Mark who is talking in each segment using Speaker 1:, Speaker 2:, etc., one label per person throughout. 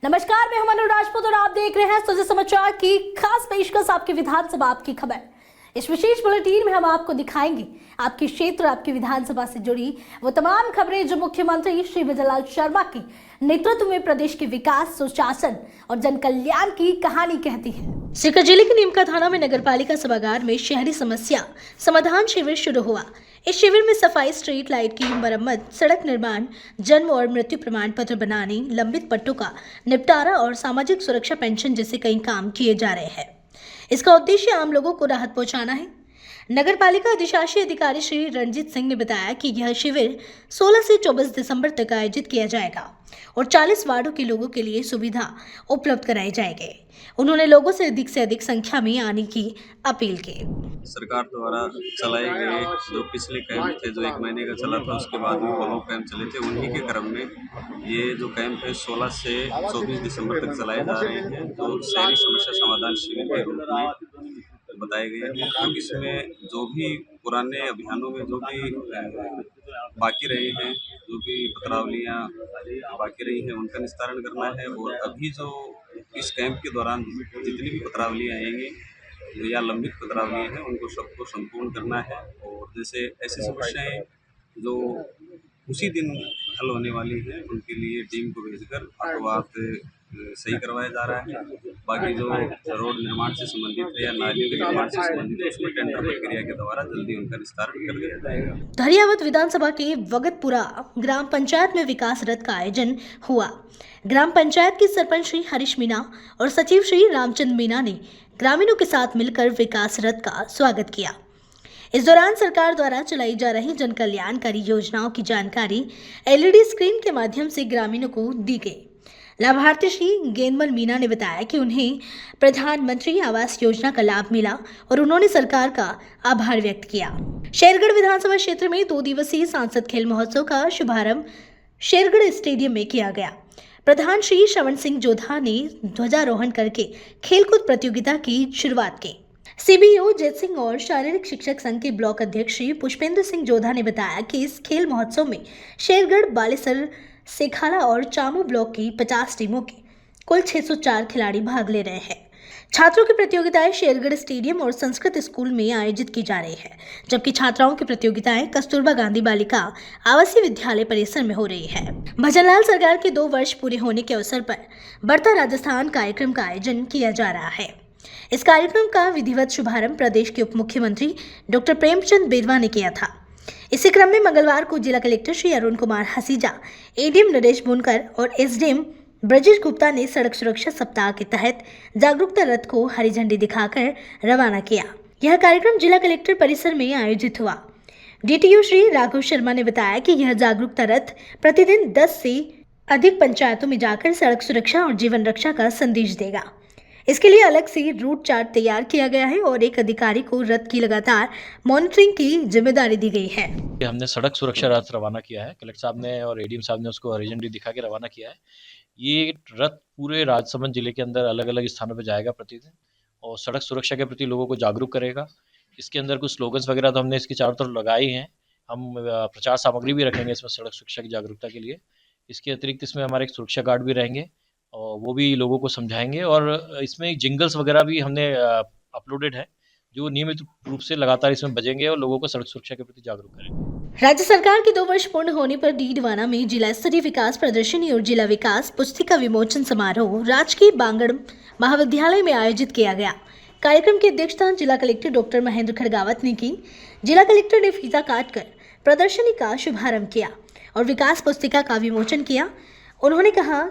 Speaker 1: नमस्कार, मैं हूं मनु राजपूत और आप देख रहे हैं सुबह समाचार की खास पेशकश आपकी विधानसभा आपकी खबर। इस विशेष बुलेटिन में हम आपको दिखाएंगे आपके क्षेत्र आपकी विधानसभा से जुड़ी वो तमाम खबरें जो मुख्यमंत्री श्री विजय लाल शर्मा के नेतृत्व में प्रदेश के विकास, सुशासन और जन कल्याण की कहानी कहती है। सीकर जिले के नीमका थाना में नगरपालिका सभागार में शहरी समस्या समाधान शिविर शुरू हुआ। इस शिविर में सफाई, स्ट्रीट लाइट की मरम्मत, सड़क निर्माण, जन्म और मृत्यु प्रमाण पत्र बनाने, लंबित पट्टों का निपटारा और सामाजिक सुरक्षा पेंशन जैसे कई काम किए जा रहे हैं। इसका उद्देश्य आम लोगों को राहत पहुंचाना है। नगरपालिका अधिशासी अधिकारी श्री रणजीत सिंह ने बताया कि यह शिविर 16 से 24 दिसंबर तक आयोजित किया जाएगा और 40 वार्डों के लोगों के लिए सुविधा उपलब्ध कराई जाएगी। उन्होंने लोगों से अधिक संख्या में आने की अपील की।
Speaker 2: सरकार द्वारा चलाए गए जो पिछले कैंप थे, जो 1 महीने का चला था, उसके बाद भी फॉलो कैंप चले थे, उन्हीं के क्रम में ये जो कैंप है 16 से 24 दिसंबर तक चलाए जा रहे हैं, जो शहरी समस्या समाधान शिविर के रूप में बताए गए हैं। क्योंकि इसमें जो भी पुराने अभियानों में जो भी बाकी रहे हैं, जो भी पत्रावलियाँ बाकी रही हैं, उनका निस्तारण करना है। और अभी जो इस कैंप के दौरान जितनी भी पत्रावलियाँ आएंगी या लंबित पत्रावलियाँ हैं, उनको सबको संपूर्ण करना है। और जैसे ऐसी समस्याएं जो उसी दिन हल होने वाली हैं, उनके लिए टीम को भेजकर हाथों-हाथ सही करवाया जा रहा है। बाकी जो रोड निर्माण से संबंधित है या नालियों के निर्माण से संबंधित है, उसमें टेंडर प्रक्रिया के द्वारा जल्दी उनका निस्तारण कर दिया जाएगा।
Speaker 1: धरियावत विधानसभा के वगतपुरा ग्राम पंचायत में विकास रथ का आयोजन हुआ। ग्राम पंचायत की सरपंच श्री हरीश मीना और सचिव श्री रामचंद्र मीना ने ग्रामीणों के साथ मिलकर विकास रथ का स्वागत किया। इस दौरान सरकार द्वारा चलाई जा रही जन कल्याणकारी योजनाओं की जानकारी एलईडी स्क्रीन के माध्यम से ग्रामीणों को दी गई। लाभार्थी श्री गेंदमल मीना ने बताया कि उन्हें प्रधानमंत्री आवास योजना का लाभ मिला और उन्होंने सरकार का आभार व्यक्त किया। शेरगढ़ विधानसभा क्षेत्र में 2 दिवसीय सांसद खेल महोत्सव का शुभारंभ शेरगढ़ स्टेडियम में किया गया। प्रधान श्री श्रवण सिंह जोधा ने ध्वजारोहण करके खेलकूद प्रतियोगिता की शुरुआत की। सीबीओ जैत सिंह और शारीरिक शिक्षक संघ के ब्लॉक अध्यक्ष श्री पुष्पेंद्र सिंह जोधा ने बताया कि इस खेल महोत्सव में शेरगढ़, बालेसर, सेखाला और चामू ब्लॉक की 50 टीमों के कुल 604 खिलाड़ी भाग ले रहे हैं। छात्रों की प्रतियोगिताएं शेरगढ़ स्टेडियम और संस्कृत स्कूल में आयोजित की जा रही है, जबकि छात्राओं की प्रतियोगिताएं कस्तूरबा गांधी बालिका आवासीय विद्यालय परिसर में हो रही है। भजनलाल सरकार के 2 वर्ष पूरे होने के अवसर पर बढ़ता राजस्थान कार्यक्रम का आयोजन किया जा रहा है। इस कार्यक्रम का विधिवत शुभारंभ प्रदेश के उप मुख्यमंत्री डॉक्टर प्रेमचंद बेदवा ने किया था। इसी क्रम में मंगलवार को जिला कलेक्टर श्री अरुण कुमार हसीजा, एडीएम नरेश बुनकर और एसडीएम ब्रजेश गुप्ता ने सड़क सुरक्षा सप्ताह के तहत जागरूकता रथ को हरी झंडी दिखाकर रवाना किया। यह कार्यक्रम जिला कलेक्टर परिसर में आयोजित हुआ। डीटीओ श्री राघव शर्मा ने बताया कि यह जागरूकता रथ प्रतिदिन 10 से अधिक पंचायतों में जाकर सड़क सुरक्षा और जीवन रक्षा का संदेश देगा। इसके लिए अलग से रूट चार्ट तैयार किया गया है और एक अधिकारी को रथ की लगातार मॉनिटरिंग की जिम्मेदारी दी गई है।
Speaker 3: हमने सड़क सुरक्षा रथ रवाना किया है, कलेक्टर साहब ने और एडीएम साहब ने उसको हरी झंडी दिखा के रवाना किया है। ये रथ पूरे राजसमंद जिले के अंदर अलग अलग स्थानों पर जाएगा प्रतिदिन और सड़क सुरक्षा के प्रति लोगों को जागरूक करेगा। इसके अंदर कुछ स्लोगन्स वगैरह तो हमने इसके चारों तरफ लगाए हैं। हम प्रचार सामग्री भी रखेंगे इसमें सड़क सुरक्षा की जागरूकता के लिए। इसके अतिरिक्त इसमें हमारे एक सुरक्षा गार्ड भी रहेंगे और वो भी लोगों को समझाएंगे। और इसमें जिंगल्स वगैरह भी हमने अपलोडेड है जो नियमित रूप से लगातार इसमें बजेंगे और लोगों को सड़क सुरक्षा के प्रति जागरूक करेंगे।
Speaker 1: राज्य सरकार के 2 वर्ष पूर्ण होने पर डीडवाना में जिला स्तरीय विकास प्रदर्शनी और जिला विकास पुस्तिका विमोचन समारोह राजकीय बांगड़ महाविद्यालय में आयोजित किया गया। कार्यक्रम की अध्यक्षता जिला कलेक्टर डॉक्टर महेंद्र खड़गावत ने की। जिला कलेक्टर ने फीता काटकर प्रदर्शनी का शुभारंभ किया और विकास पुस्तिका का विमोचन किया। उन्होंने कहा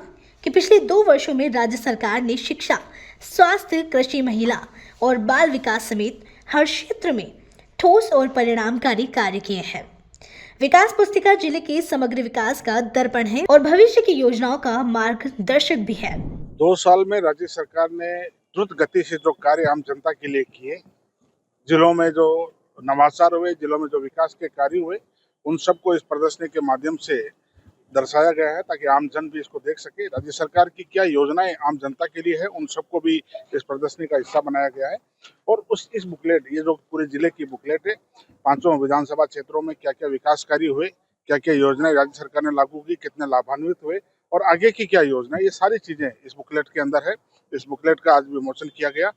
Speaker 1: कि पिछले 2 वर्षों में राज्य सरकार ने शिक्षा, स्वास्थ्य, कृषि, महिला और बाल विकास समेत हर क्षेत्र में ठोस और परिणामकारी कार्य किए हैं। विकास पुस्तिका जिले के समग्र विकास का दर्पण है और भविष्य की योजनाओं का मार्गदर्शक भी है।
Speaker 4: 2 साल में राज्य सरकार ने द्रुत गति से जो कार्य आम जनता के लिए किए, जिलों में जो नवाचार हुए, जिलों में जो विकास के कार्य हुए, उन सबको इस प्रदर्शनी के माध्यम से दर्शाया गया है ताकि आम जन भी इसको देख सके। राज्य सरकार की क्या योजनाएं आम जनता के लिए है, उन सबको भी इस प्रदर्शनी का हिस्सा बनाया गया है। और इस बुकलेट, ये जो पूरे जिले की बुकलेट है, 5 विधानसभा क्षेत्रों में क्या क्या विकास कार्य हुए, क्या क्या योजनाएं राज्य सरकार ने लागू की, कितने लाभान्वित हुए, और आगे की क्या योजना है, ये सारी चीज़ें इस बुकलेट के अंदर है। इस बुकलेट का आज विमोचन किया गया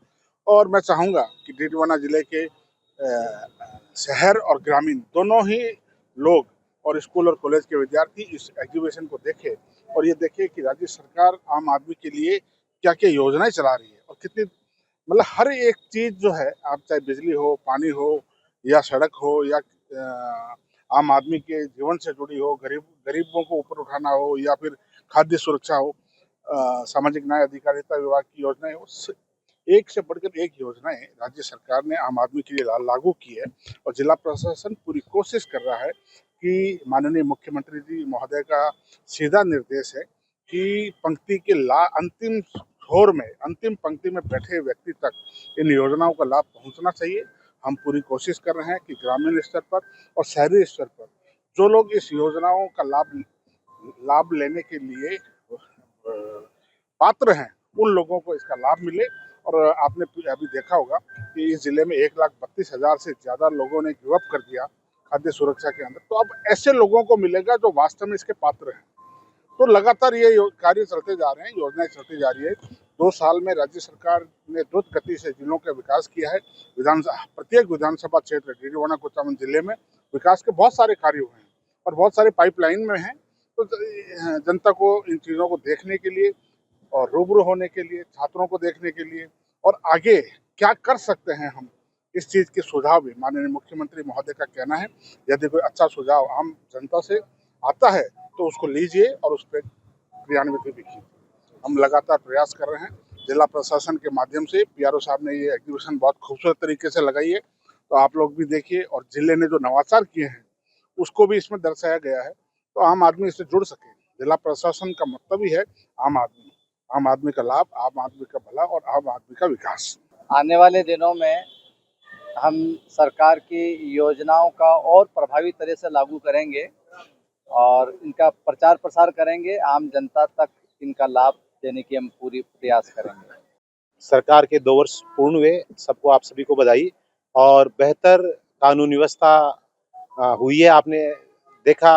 Speaker 4: और मैं चाहूँगा कि डीडवाना जिले के शहर और ग्रामीण दोनों ही लोग और स्कूल और कॉलेज के विद्यार्थी इस एग्जीबिशन को देखें और ये देखें कि राज्य सरकार आम आदमी के लिए क्या क्या योजनाएं चला रही है और कितनी, मतलब हर एक चीज़ जो है, आप चाहे बिजली हो, पानी हो या सड़क हो या आम आदमी के जीवन से जुड़ी हो, गरीबों को ऊपर उठाना हो या फिर खाद्य सुरक्षा हो, सामाजिक न्याय अधिकारिता विभाग की योजनाएं हो, एक से बढ़कर एक योजनाएं राज्य सरकार ने आम आदमी के लिए लागू की है। और जिला प्रशासन पूरी कोशिश कर रहा है कि माननीय मुख्यमंत्री जी महोदय का सीधा निर्देश है कि पंक्ति के अंतिम छोर में, अंतिम पंक्ति में बैठे व्यक्ति तक इन योजनाओं का लाभ पहुंचना चाहिए। हम पूरी कोशिश कर रहे हैं कि ग्रामीण स्तर पर और शहरी स्तर पर जो लोग इस योजनाओं का लाभ लेने के लिए पात्र हैं, उन लोगों को इसका लाभ मिले। और आपने अभी देखा होगा कि इस जिले में 1,32,000 से ज़्यादा लोगों ने गिव अप कर दिया खाद्य सुरक्षा के अंदर, तो अब ऐसे लोगों को मिलेगा जो वास्तव में इसके पात्र हैं। तो लगातार ये कार्य चलते जा रहे हैं, योजनाएं चलती जा रही है। 2 साल में राज्य सरकार ने द्रुत गति से जिलों का विकास किया है। प्रत्येक विधानसभा क्षेत्र डीडवाना कोचामन जिले में विकास के बहुत सारे कार्य हुए हैं और बहुत सारे पाइपलाइन में हैं। तो जनता को इन चीज़ों को देखने के लिए और रूबरू होने के लिए, छात्रों को देखने के लिए और आगे क्या कर सकते हैं हम, इस चीज़ के सुझाव भी माननीय मुख्यमंत्री महोदय का कहना है। यदि कोई अच्छा सुझाव आम जनता से आता है तो उसको लीजिए और उस पर क्रियान्वित भी कीजिए। हम लगातार प्रयास कर रहे हैं। जिला प्रशासन के माध्यम से पीआरओ साहब ने ये एग्जीबिशन बहुत खूबसूरत तरीके से लगाई है, तो आप लोग भी देखिए। और जिले ने जो नवाचार किए हैं उसको भी इसमें दर्शाया गया है, तो आम आदमी इससे जुड़ सके। जिला प्रशासन का मतलब ही है आम आदमी का लाभ, आम आदमी का भला और आम आदमी का विकास।
Speaker 5: आने वाले दिनों में हम सरकार की योजनाओं का और प्रभावी तरह से लागू करेंगे और इनका प्रचार प्रसार करेंगे। आम जनता तक इनका लाभ देने की हम पूरी प्रयास करेंगे।
Speaker 6: सरकार के 2 वर्ष पूर्ण हुए, सबको, आप सभी को बधाई। और बेहतर कानून व्यवस्था हुई है। आपने देखा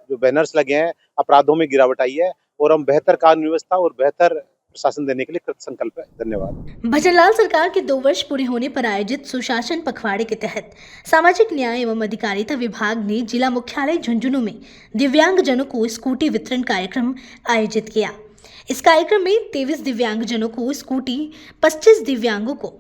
Speaker 6: जो बैनर्स लगे हैं, अपराधों में गिरावट आई है और हम बेहतर कानून व्यवस्था और बेहतर प्रशासन देने के लिए कृत संकल्प है। धन्यवाद।
Speaker 1: भजनलाल सरकार के 2 वर्ष पूरे होने पर आयोजित सुशासन पखवाड़े के तहत सामाजिक न्याय एवं अधिकारिता विभाग ने जिला मुख्यालय झुंझुनू में दिव्यांगजनों को स्कूटी वितरण कार्यक्रम आयोजित किया। इस कार्यक्रम में 23 दिव्यांगजनों को स्कूटी, 25 दिव्यांगों को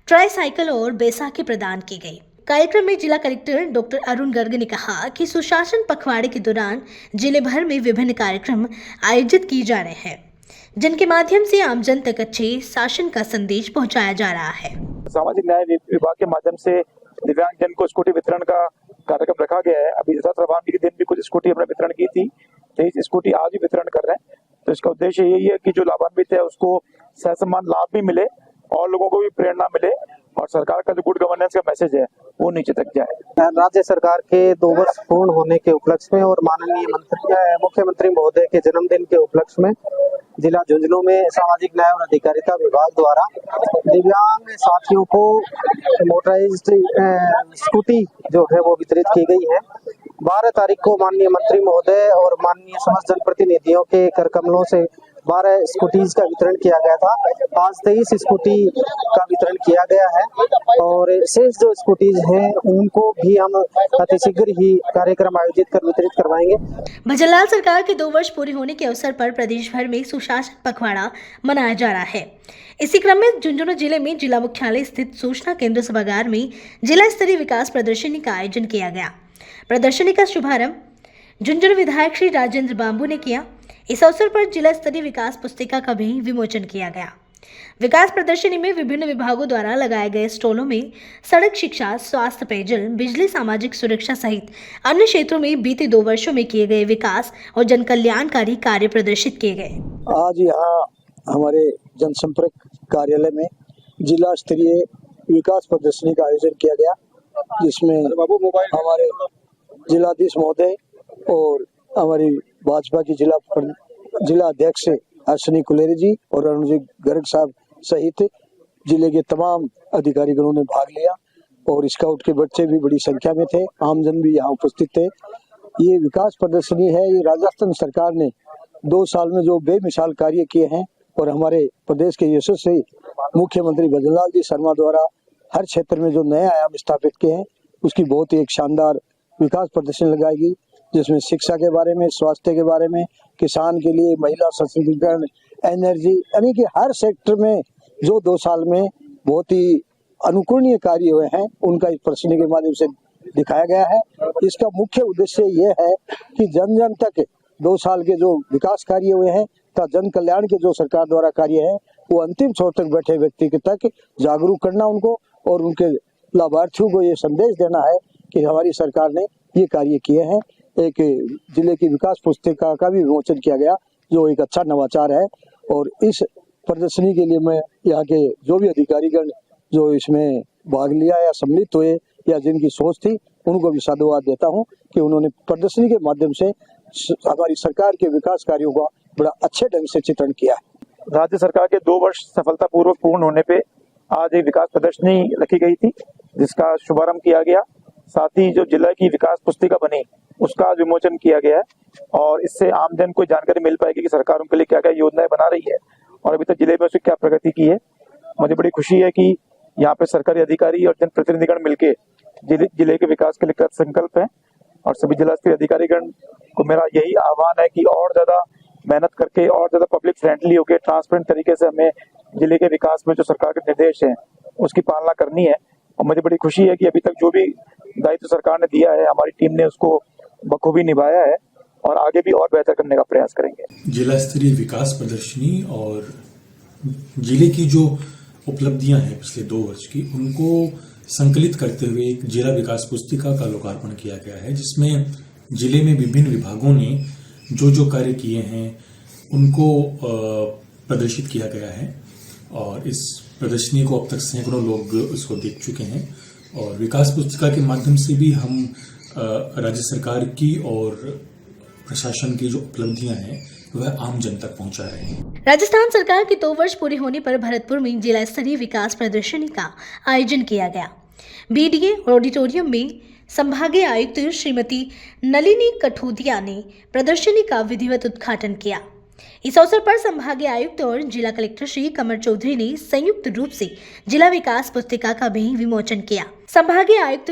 Speaker 1: ट्राईसाइकिल और बैसाखी प्रदान की गई। कार्यक्रम में जिला कलेक्टर डॉक्टर अरुण गर्ग ने कहा कि सुशासन पखवाड़े के दौरान जिले भर में विभिन्न कार्यक्रम आयोजित किए जा रहे हैं, जिनके माध्यम से आमजन तक अच्छे शासन का संदेश पहुंचाया जा रहा है।
Speaker 7: सामाजिक न्याय विभाग के माध्यम से दिव्यांगजन को स्कूटी वितरण का कार्यक्रम रखा गया है। अभी रथ रवानगी के दिन भी कुछ स्कूटी हमने वितरण की थी, 23 स्कूटी आज भी वितरण कर रहे हैं। तो इसका उद्देश्य यही है कि जो लाभान्वित है उसको सहसमान लाभ भी मिले और लोगों को भी प्रेरणा मिले और सरकार का जो गुड गवर्नेंस का मैसेज है वो नीचे तक जाए।
Speaker 8: राज्य सरकार के 2 वर्ष पूर्ण होने के उपलक्ष्य में और माननीय मुख्यमंत्री महोदय के जन्मदिन के उपलक्ष्य में जिला झुंझुनू में सामाजिक न्याय और अधिकारिता विभाग द्वारा दिव्यांग साथियों को मोटराइज्ड स्कूटी जो है वो वितरित की गई है। 12 तारीख को माननीय मंत्री महोदय और माननीय समस्त जनप्रतिनिधियों के कर कमलों से 12 स्कूटीज का वितरण किया गया था। आज 23 स्कूटी का वितरण किया गया है और शेष जो स्कूटीज हैं उनको भी हम अतिशीघ्र ही कार्यक्रम आयोजित कर वितरित करवाएंगे।
Speaker 1: भजनलाल सरकार के 2 वर्ष पूरे होने के अवसर पर प्रदेश भर में सुशासन पखवाड़ा मनाया जा रहा है। इसी क्रम में झुंझुनू जिले में जिला मुख्यालय स्थित सूचना केंद्र सभागार में जिला स्तरीय विकास प्रदर्शनी का आयोजन किया गया। प्रदर्शनी का शुभारंभ झुंझुनू विधायक श्री राजेंद्र बांबू ने किया। इस अवसर पर जिला स्तरीय विकास पुस्तिका का भी विमोचन किया गया। विकास प्रदर्शनी में विभिन्न विभागों द्वारा लगाए गए स्टॉलों में सड़क, शिक्षा, स्वास्थ्य, पेयजल, बिजली, सामाजिक सुरक्षा सहित अन्य क्षेत्रों में बीते 2 वर्षों में किए गए विकास और जन कल्याणकारी कार्य प्रदर्शित किए गए।
Speaker 7: आज यहाँ हमारे जनसंपर्क कार्यालय में जिला स्तरीय विकास प्रदर्शनी का आयोजन किया गया, जिसमें हमारे जिलाधीश महोदय और हमारी भाजपा की जिला अध्यक्ष अश्विनी कुलेरी जी और अरुण जी गर्ग साहब सहित जिले के तमाम अधिकारीगणों ने भाग लिया और स्काउट के बच्चे भी बड़ी संख्या में थे, आमजन भी यहाँ उपस्थित थे। ये विकास प्रदर्शनी है, ये राजस्थान सरकार ने 2 साल में जो बेमिसाल कार्य किए हैं और हमारे प्रदेश के यशस्वी मुख्यमंत्री भजनलाल जी शर्मा द्वारा हर क्षेत्र में जो नए आयाम स्थापित किए हैं उसकी बहुत ही एक शानदार विकास प्रदर्शन लगाएगी, जिसमें शिक्षा के बारे में, स्वास्थ्य के बारे में, किसान के लिए, महिला सशक्तिकरण, एनर्जी, यानी कि हर सेक्टर में जो 2 साल में बहुत ही अनुकरणीय कार्य हुए हैं उनका इस प्रदर्शनी के माध्यम से दिखाया गया है। इसका मुख्य उद्देश्य ये है कि जन जन तक 2 साल के जो विकास कार्य हुए हैं तथा जन कल्याण के जो सरकार द्वारा कार्य है वो अंतिम छोर तक बैठे व्यक्ति के तक जागरूक करना उनको और उनके लाभार्थियों को ये संदेश देना है कि हमारी सरकार ने ये कार्य किए हैं। एक जिले की विकास पुस्तिका का भी विमोचन किया गया जो एक अच्छा नवाचार है और इस प्रदर्शनी के लिए मैं यहाँ के जो भी अधिकारीगण जो इसमें भाग लिया या सम्मिलित हुए या जिनकी सोच थी उनको भी साधुवाद देता हूँ कि उन्होंने प्रदर्शनी के माध्यम से हमारी सरकार के विकास कार्यों का बड़ा अच्छे ढंग से चित्रण किया है।
Speaker 9: राज्य सरकार के 2 वर्ष सफलतापूर्वक पूर्ण होने पे आज एक विकास प्रदर्शनी रखी गई थी जिसका शुभारंभ किया गया। साथ ही जो जिला की विकास पुस्तिका बनी उसका विमोचन किया गया है और इससे आमजन को जानकारी मिल पाएगी कि सरकार उनके लिए क्या क्या योजनाएं बना रही है और अभी तक जिले में उसकी क्या प्रगति की है। मुझे बड़ी खुशी है कि यहाँ पे सरकारी अधिकारी और जनप्रतिनिधिगण मिलके जिले के विकास के लिए कृत संकल्प है और सभी जिला स्तरीय अधिकारीगण को मेरा यही आह्वान है कि और ज्यादा मेहनत करके और ज्यादा पब्लिक फ्रेंडली होकर ट्रांसपेरेंट तरीके से हमें जिले के विकास में जो सरकार के निर्देश हैं उसकी पालना करनी है। और मुझे बड़ी खुशी है कि अभी तक जो भी दायित्व सरकार ने दिया है हमारी टीम ने उसको बखूबी निभाया है और आगे भी और बेहतर करने का प्रयास करेंगे।
Speaker 10: जिला स्तरीय विकास प्रदर्शनी और जिले की जो उपलब्धियां हैं पिछले 2 वर्ष की उनको संकलित करते हुए एक जिला विकास पुस्तिका का लोकार्पण किया गया है जिसमें जिले में विभिन्न विभागों ने जो कार्य किए हैं उनको प्रदर्शित किया गया है और इस प्रदर्शनी को अब तक सैकड़ों लोग उसको देख चुके हैं और विकास पुस्तिका के माध्यम से भी हम राज्य सरकार की और प्रशासन की जो उपलब्धियां हैं वह आम जन तक पहुंचा रहे हैं।
Speaker 1: राजस्थान सरकार के 2 वर्ष पूरे होने पर भरतपुर में जिला स्तरीय विकास प्रदर्शनी का आयोजन किया गया। बीडीए ऑडिटोरियम में संभागीय आयुक्त श्रीमती नलिनी कठोदिया ने प्रदर्शनी का विधिवत उद्घाटन किया। इस अवसर पर संभागीय आयुक्त और जिला कलेक्टर श्री कमर चौधरी ने संयुक्त रूप से जिला विकास पुस्तिका का भी विमोचन किया। संभागीय आयुक्त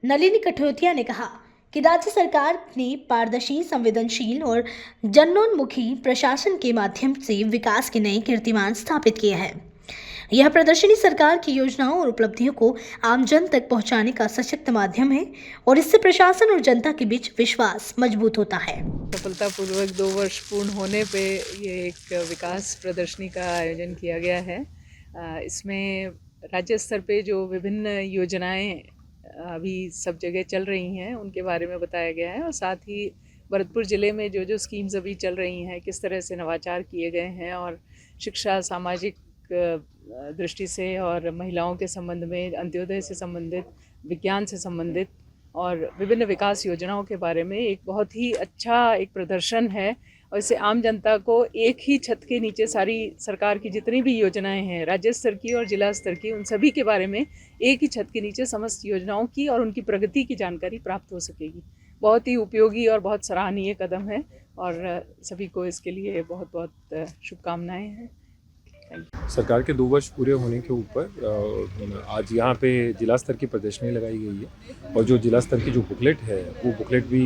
Speaker 1: नलिनी कठोदिया ने कहा कि राज्य सरकार ने पारदर्शी, संवेदनशील और जनोन्मुखी प्रशासन के माध्यम से विकास के नए कीर्तिमान स्थापित किए हैं। यह प्रदर्शनी सरकार की योजनाओं और उपलब्धियों को आम जन तक पहुंचाने का सशक्त माध्यम है और इससे प्रशासन और जनता के बीच विश्वास मजबूत होता है।
Speaker 11: सफलतापूर्वक 2 वर्ष पूर्ण होने पे ये एक विकास प्रदर्शनी का आयोजन किया गया है। इसमें राज्य स्तर पे जो विभिन्न योजनाएं अभी सब जगह चल रही हैं उनके बारे में बताया गया है और साथ ही भरतपुर ज़िले में जो स्कीम्स अभी चल रही हैं किस तरह से नवाचार किए गए हैं और शिक्षा, सामाजिक दृष्टि से और महिलाओं के संबंध में, अंत्योदय से संबंधित, विज्ञान से संबंधित और विभिन्न विकास योजनाओं के बारे में एक बहुत ही अच्छा एक प्रदर्शन है और इससे आम जनता को एक ही छत के नीचे सारी सरकार की जितनी भी योजनाएं हैं राज्य स्तर की और जिला स्तर की उन सभी के बारे में एक ही छत के नीचे समस्त योजनाओं की और उनकी प्रगति की जानकारी प्राप्त हो सकेगी। बहुत ही उपयोगी और बहुत सराहनीय कदम है और सभी को इसके लिए बहुत बहुत शुभकामनाएं हैं।
Speaker 12: सरकार के 2 वर्ष पूरे होने के ऊपर आज यहाँ पे जिला स्तर की प्रदर्शनी लगाई गई है और जो जिला स्तर की जो बुकलेट है वो बुकलेट भी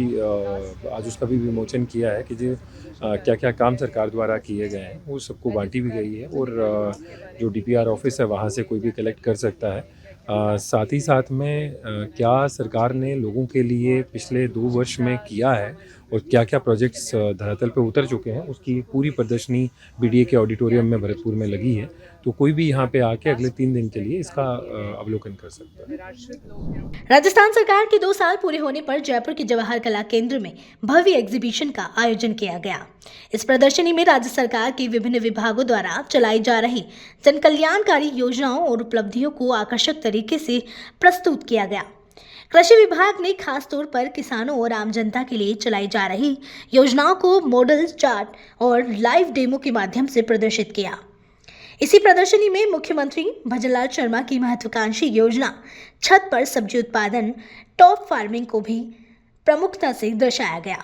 Speaker 12: आज उसका भी विमोचन किया है कि जो क्या क्या काम सरकार द्वारा किए गए हैं वो सबको बांटी भी गई है और जो डीपीआर ऑफिस है वहाँ से कोई भी कलेक्ट कर सकता है। साथ ही साथ में क्या सरकार ने लोगों के लिए पिछले 2 वर्ष में किया है और क्या क्या प्रोजेक्ट्स धरातल पे उतर चुके हैं उसकी पूरी प्रदर्शनी बीडीए के ऑडिटोरियम में भरतपुर में लगी है। तो कोई भी यहाँ पे आके अगले 3 दिन के लिए इसका अवलोकन कर सकता है।
Speaker 1: राजस्थान सरकार के 2 साल पूरे होने पर जयपुर के जवाहर कला केंद्र में भव्य एग्जीबिशन का आयोजन किया गया। इस प्रदर्शनी में राज्य सरकार के विभिन्न विभागों द्वारा चलाई जा रही जन कल्याणकारी योजनाओं और उपलब्धियों को आकर्षक तरीके से प्रस्तुत किया गया। कृषि विभाग ने खास तौर पर किसानों और आम जनता के लिए चलाई जा रही योजनाओं को मॉडल चार्ट और लाइव डेमो के माध्यम से प्रदर्शित किया। इसी प्रदर्शनी में मुख्यमंत्री भजनलाल शर्मा की महत्वाकांक्षी योजना छत पर सब्जी उत्पादन टॉप फार्मिंग को भी प्रमुखता से दर्शाया गया।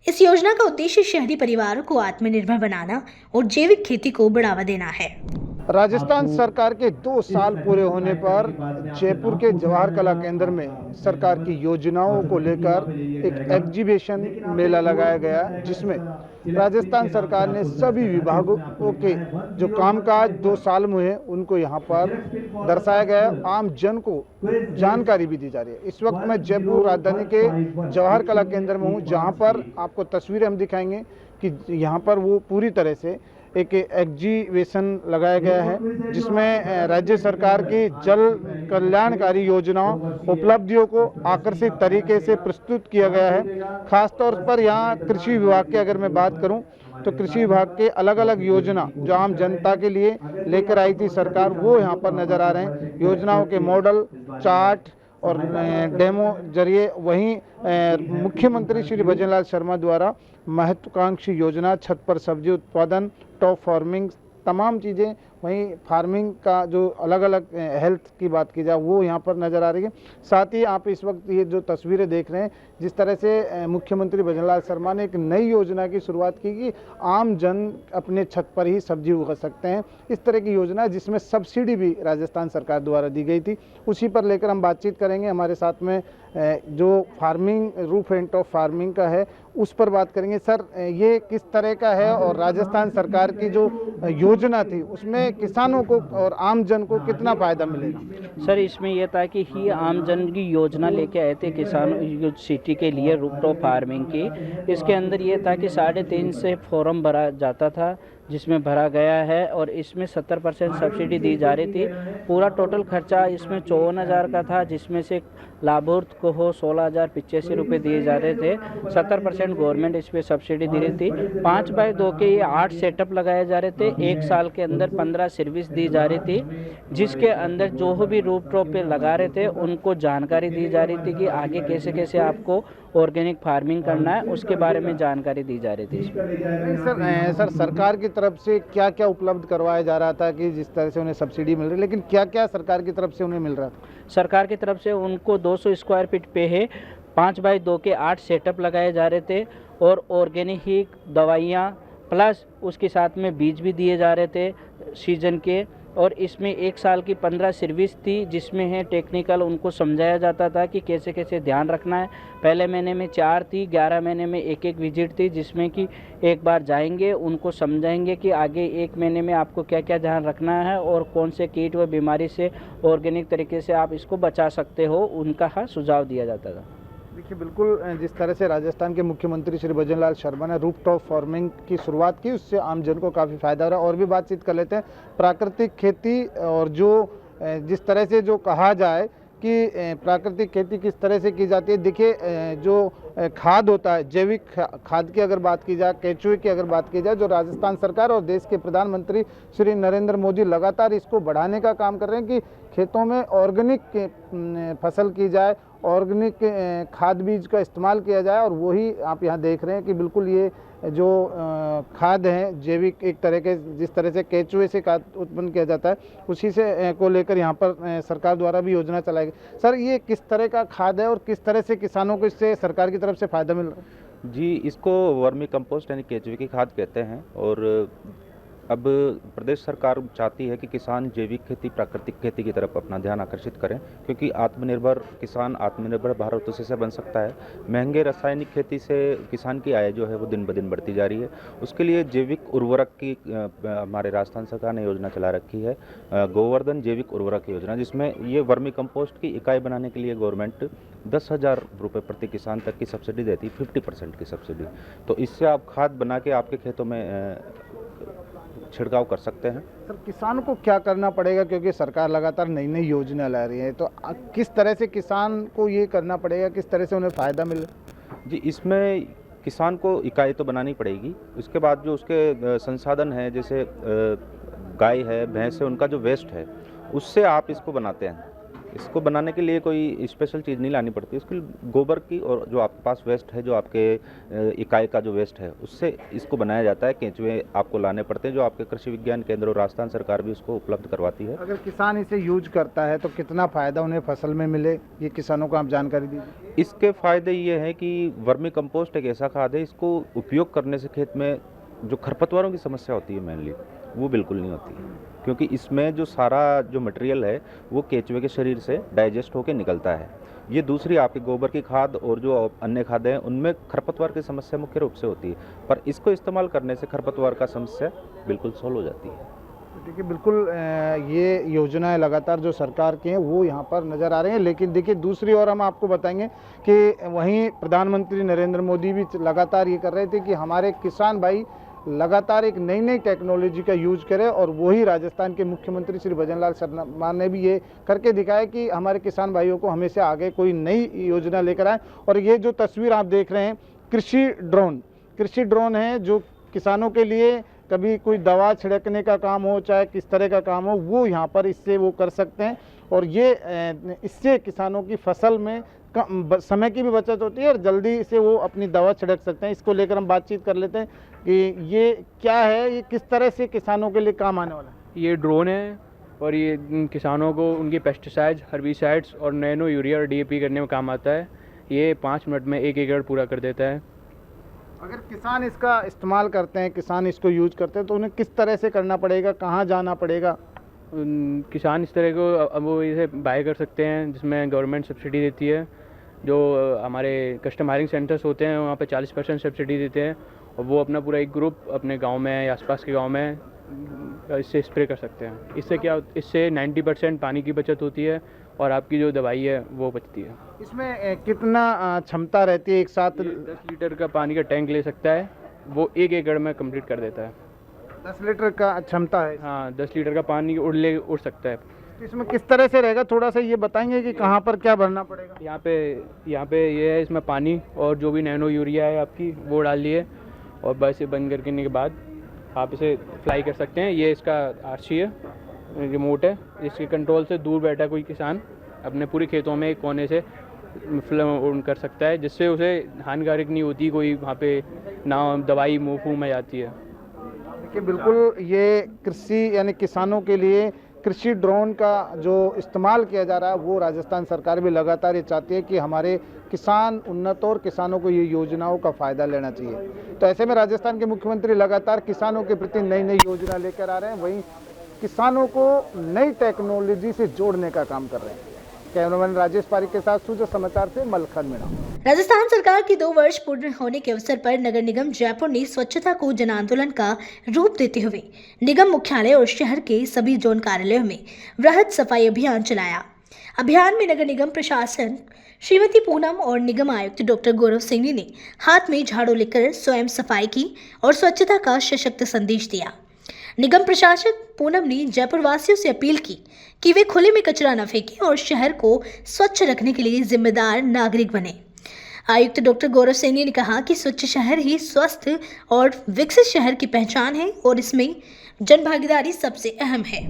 Speaker 1: इस योजना का उद्देश्य शहरी परिवारों को आत्मनिर्भर बनाना और जैविक खेती को बढ़ावा देना है।
Speaker 13: राजस्थान सरकार के 2 साल पूरे होने पर जयपुर के जवाहर कला केंद्र में सरकार की योजनाओं को लेकर एक एग्जीबिशन मेला लगाया गया, जिसमें राजस्थान सरकार ने सभी विभागों के जो कामकाज 2 साल में हुए उनको यहाँ पर दर्शाया गया। आम जन को जानकारी भी दी जा रही है। इस वक्त मैं जयपुर राजधानी के जवाहर कला केंद्र में हूँ, जहाँ पर आपको तस्वीरें हम दिखाएंगे कि यहाँ पर वो पूरी तरह से एक एग्जीबिशन लगाया गया है, जिसमें राज्य सरकार की जल कल्याणकारी योजनाओं उपलब्धियों को आकर्षित तरीके से प्रस्तुत किया गया है। खासतौर पर यहाँ कृषि विभाग की अगर मैं बात करूं तो कृषि विभाग के अलग अलग योजना जो आम जनता के लिए लेकर आई थी सरकार, वो यहाँ पर नजर आ रहे हैं। योजनाओं के मॉडल, चार्ट और डेमो जरिए वहीं मुख्यमंत्री श्री भजनलाल शर्मा द्वारा महत्वाकांक्षी योजना छत पर सब्जी उत्पादन, टॉप फार्मिंग, तमाम चीज़ें, वहीं फार्मिंग का जो अलग अलग हेल्थ की बात की जाए वो यहाँ पर नज़र आ रही है। साथ ही आप इस वक्त ये जो तस्वीरें देख रहे हैं, जिस तरह से मुख्यमंत्री भजनलाल शर्मा ने एक नई योजना की शुरुआत की कि आम जन अपने छत पर ही सब्जी उगा सकते हैं। इस तरह की योजना जिसमें सब्सिडी भी राजस्थान सरकार द्वारा दी गई थी, उसी पर लेकर हम बातचीत करेंगे। हमारे साथ में जो farming roof and top farming का है उस पर बात करेंगे। सर, ये किस तरह का है और राजस्थान सरकार की जो योजना थी उसमें किसानों को और आम जन को कितना फायदा मिलेगा?
Speaker 14: सर, इसमें यह था कि ही आम जन की योजना लेके आए थे किसानों सिटी के लिए रूफटॉप फार्मिंग की। इसके अंदर ये था कि 3.5 से फॉर्म भरा जाता था, जिसमें भरा गया है और इसमें 70% सब्सिडी दी जा रही थी। पूरा टोटल खर्चा इसमें 54,000 का था, जिसमें से लाभार्थ को 16,085 रुपये दिए जा रहे थे। 70% गवर्नमेंट इस पर सब्सिडी दे रही थी। 5x2 के ये 8 सेटअप लगाए जा रहे थे। 1 साल के अंदर 15 सर्विस दी जा रही थी, जिसके अंदर जो भी रूफ टॉप पे लगा रहे थे उनको जानकारी दी जा रही थी कि आगे कैसे कैसे आपको ऑर्गेनिक फार्मिंग करना है, उसके बारे में जानकारी दी जा रही थी।
Speaker 13: सर, सरकार की तरफ से क्या क्या उपलब्ध करवाया जा रहा था कि जिस तरह से उन्हें सब्सिडी मिल रही, लेकिन क्या क्या सरकार की तरफ से उन्हें मिल रहा था?
Speaker 14: सरकार की तरफ से उनको 200 स्क्वायर फीट पे है 5x2 के 8 सेटअप लगाए जा रहे थे और ऑर्गेनिक दवाइयाँ प्लस उसके साथ में बीज भी दिए जा रहे थे सीजन के। और इसमें 1 साल की 15 सर्विस थी, जिसमें है टेक्निकल उनको समझाया जाता था कि कैसे कैसे ध्यान रखना है। पहले महीने में 4 थी, 11 महीने में एक विजिट थी, जिसमें कि एक बार जाएंगे उनको समझाएंगे कि आगे 1 महीने में आपको क्या क्या ध्यान रखना है और कौन से कीट व बीमारी से ऑर्गेनिक तरीके से आप इसको बचा सकते हो, उनका सुझाव दिया जाता था।
Speaker 13: देखिए, बिल्कुल जिस तरह से राजस्थान के मुख्यमंत्री श्री भजनलाल शर्मा ने रूफटॉप फार्मिंग की शुरुआत की, उससे आम जन को काफ़ी फायदा हो रहा है। और भी बातचीत कर लेते हैं प्राकृतिक खेती और जो जिस तरह से जो कहा जाए कि प्राकृतिक खेती किस तरह से की जाती है। देखिए, जो खाद होता है, जैविक खाद की अगर बात की जाए, केचुए की अगर बात की जाए, जो राजस्थान सरकार और देश के प्रधानमंत्री श्री नरेंद्र मोदी लगातार इसको बढ़ाने का काम कर रहे हैं कि खेतों में ऑर्गेनिक फसल की जाए, ऑर्गेनिक खाद बीज का इस्तेमाल किया जाए। और वही आप यहाँ देख रहे हैं कि बिल्कुल ये जो खाद है जैविक, एक तरह के जिस तरह से केचुए से खाद उत्पन्न किया जाता है, उसी से को लेकर यहाँ पर सरकार द्वारा भी योजना चलाई गई। सर, ये किस तरह का खाद है और किस तरह से किसानों को इससे सरकार की तरफ से फ़ायदा मिल रहा है?
Speaker 15: जी, इसको वर्मी कंपोस्ट यानी केचुए की खाद कहते हैं। और अब प्रदेश सरकार चाहती है कि किसान जैविक खेती, प्राकृतिक खेती की तरफ अपना ध्यान आकर्षित करें, क्योंकि आत्मनिर्भर किसान आत्मनिर्भर भारत उसी से बन सकता है। महंगे रासायनिक खेती से किसान की आय जो है वो दिन ब दिन बढ़ती जा रही है। उसके लिए जैविक उर्वरक की हमारे राजस्थान सरकार ने योजना चला रखी है, गोवर्धन जैविक उर्वरक योजना, जिसमें ये वर्मी कंपोस्ट की इकाई बनाने के लिए गवर्नमेंट 10,000 रुपये प्रति किसान तक की सब्सिडी देती, 50% की सब्सिडी। तो इससे आप खाद बना के आपके खेतों में छिड़काव कर सकते हैं।
Speaker 13: सर, किसान को क्या करना पड़ेगा, क्योंकि सरकार लगातार नई नई योजना ला रही है, तो किस तरह से किसान को ये करना पड़ेगा, किस तरह से उन्हें फ़ायदा मिले?
Speaker 15: जी, इसमें किसान को इकाई तो बनानी पड़ेगी। उसके बाद जो उसके संसाधन है, जैसे गाय है, भैंस है, उनका जो वेस्ट है उससे आप इसको बनाते हैं। इसको बनाने के लिए कोई स्पेशल चीज़ नहीं लानी पड़ती, इसके गोबर की और जो आपके पास वेस्ट है, जो आपके इकाई का जो वेस्ट है, उससे इसको बनाया जाता है। केंचुए आपको लाने पड़ते हैं, जो आपके कृषि विज्ञान केंद्र और राजस्थान सरकार भी उसको उपलब्ध करवाती है।
Speaker 13: अगर किसान इसे यूज करता है तो कितना फ़ायदा उन्हें फसल में मिले, ये किसानों को आप जानकारी दीजिए।
Speaker 15: इसके फ़ायदे ये हैं कि वर्मी कंपोस्ट एक ऐसा खाद है, इसको उपयोग करने से खेत में जो खरपतवारों की समस्या होती है मेनली, वो बिल्कुल नहीं होती, क्योंकि इसमें जो सारा जो मटेरियल है वो केंचुए के शरीर से डाइजेस्ट होकर निकलता है। ये दूसरी आपके गोबर की खाद और जो अन्य खादें हैं उनमें खरपतवार की समस्या मुख्य रूप से होती है, पर इसको इस्तेमाल करने से खरपतवार का समस्या बिल्कुल सॉल्व हो जाती है।
Speaker 13: देखिए बिल्कुल ये योजनाएं लगातार जो सरकार की हैं वो यहाँ पर नज़र आ रही हैं, लेकिन देखिए दूसरी ओर हम आपको बताएंगे कि वहीं प्रधानमंत्री नरेंद्र मोदी भी लगातार ये कर रहे थे कि हमारे किसान भाई लगातार एक नई नई टेक्नोलॉजी का यूज करें, और वही राजस्थान के मुख्यमंत्री श्री भजनलाल शर्मा ने भी ये करके दिखाया कि हमारे किसान भाइयों को हमेशा आगे कोई नई योजना लेकर आए। और ये जो तस्वीर आप देख रहे हैं कृषि ड्रोन है, जो किसानों के लिए कभी कोई दवा छिड़कने का काम हो, चाहे किस तरह का काम हो, वो यहाँ पर इससे वो कर सकते हैं। और ये इससे किसानों की फसल में समय की भी बचत होती है और जल्दी से वो अपनी दवा छिड़क सकते हैं। इसको लेकर हम बातचीत कर लेते हैं कि ये क्या है, ये किस तरह से किसानों के लिए काम आने वाला है।
Speaker 16: ये ड्रोन है और ये किसानों को उनके पेस्टिसाइड्स, हर्बिसाइड्स और नैनो यूरिया और DAP करने में काम आता है। ये 5 मिनट में 1 एकड़ पूरा कर देता है।
Speaker 13: अगर किसान इसका इस्तेमाल करते हैं, किसान इसको यूज करते हैं, तो उन्हें किस तरह से करना पड़ेगा, कहाँ जाना पड़ेगा?
Speaker 16: किसान इस तरह को अब वो इसे बाय कर सकते हैं, जिसमें गवर्नमेंट सब्सिडी देती है। जो हमारे कस्टम हायरिंग सेंटर्स होते हैं वहाँ पे 40% सब्सिडी देते हैं, और वो अपना पूरा एक ग्रुप अपने गांव में या आसपास के गांव में इससे स्प्रे कर सकते हैं। इससे 90% पानी की बचत होती है और आपकी जो दवाई है वो बचती है।
Speaker 13: इसमें कितना क्षमता रहती है? एक साथ
Speaker 16: 10 लीटर का पानी का टैंक ले सकता है, वो 1 एकड़ में कंप्लीट कर देता है।
Speaker 13: 10 लीटर का क्षमता है?
Speaker 16: हाँ, 10 लीटर का पानी उड़ सकता है।
Speaker 13: इसमें किस तरह से रहेगा, थोड़ा सा ये बताएंगे कि कहाँ पर क्या भरना पड़ेगा?
Speaker 16: यहाँ पे ये है, इसमें पानी और जो भी नैनो यूरिया है आपकी वो डाल लिए, और बस ये बंद करने के बाद आप इसे फ्लाई कर सकते हैं। ये इसका RC है, रिमोट है, इसके कंट्रोल से दूर बैठा कोई किसान अपने पूरे खेतों में एक कोने से कर सकता है, जिससे उसे हानिकारक नहीं होती कोई वहाँ पे ना दवाई मुँह में जाती है।
Speaker 13: देखिए बिल्कुल ये कृषि यानी किसानों के लिए कृषि ड्रोन का जो इस्तेमाल किया जा रहा है, वो राजस्थान सरकार भी लगातार ये चाहती है कि हमारे किसान उन्नत और किसानों को ये योजनाओं का फ़ायदा लेना चाहिए। तो ऐसे में राजस्थान के मुख्यमंत्री लगातार किसानों के प्रति नई नई योजना लेकर आ रहे हैं, वहीं किसानों को नई टेक्नोलॉजी से जोड़ने का काम कर रहे हैं। कैमरामैन राजेश पारिक के साथ सूचना समाचार से मलखन मीणा।
Speaker 1: राजस्थान सरकार के 2 वर्ष पूर्ण होने के अवसर पर नगर निगम जयपुर ने स्वच्छता को जन आंदोलन का रूप देते हुए निगम मुख्यालय और शहर के सभी जोन कार्यालयों में वृहद सफाई अभियान चलाया। अभियान में नगर निगम प्रशासन श्रीमती पूनम और निगम आयुक्त डॉक्टर गौरव सिंह ने हाथ में झाड़ू लेकर स्वयं सफाई की और स्वच्छता का सशक्त संदेश दिया। निगम प्रशासक पूनम ने जयपुर वासियों से अपील की कि वे खुले में कचरा न फेंकें और शहर को स्वच्छ रखने के लिए जिम्मेदार नागरिक बने। आयुक्त डॉक्टर गौरव सिंह ने कहा कि स्वच्छ शहर ही स्वस्थ और विकसित शहर की पहचान है और इसमें जन भागीदारी सबसे अहम है।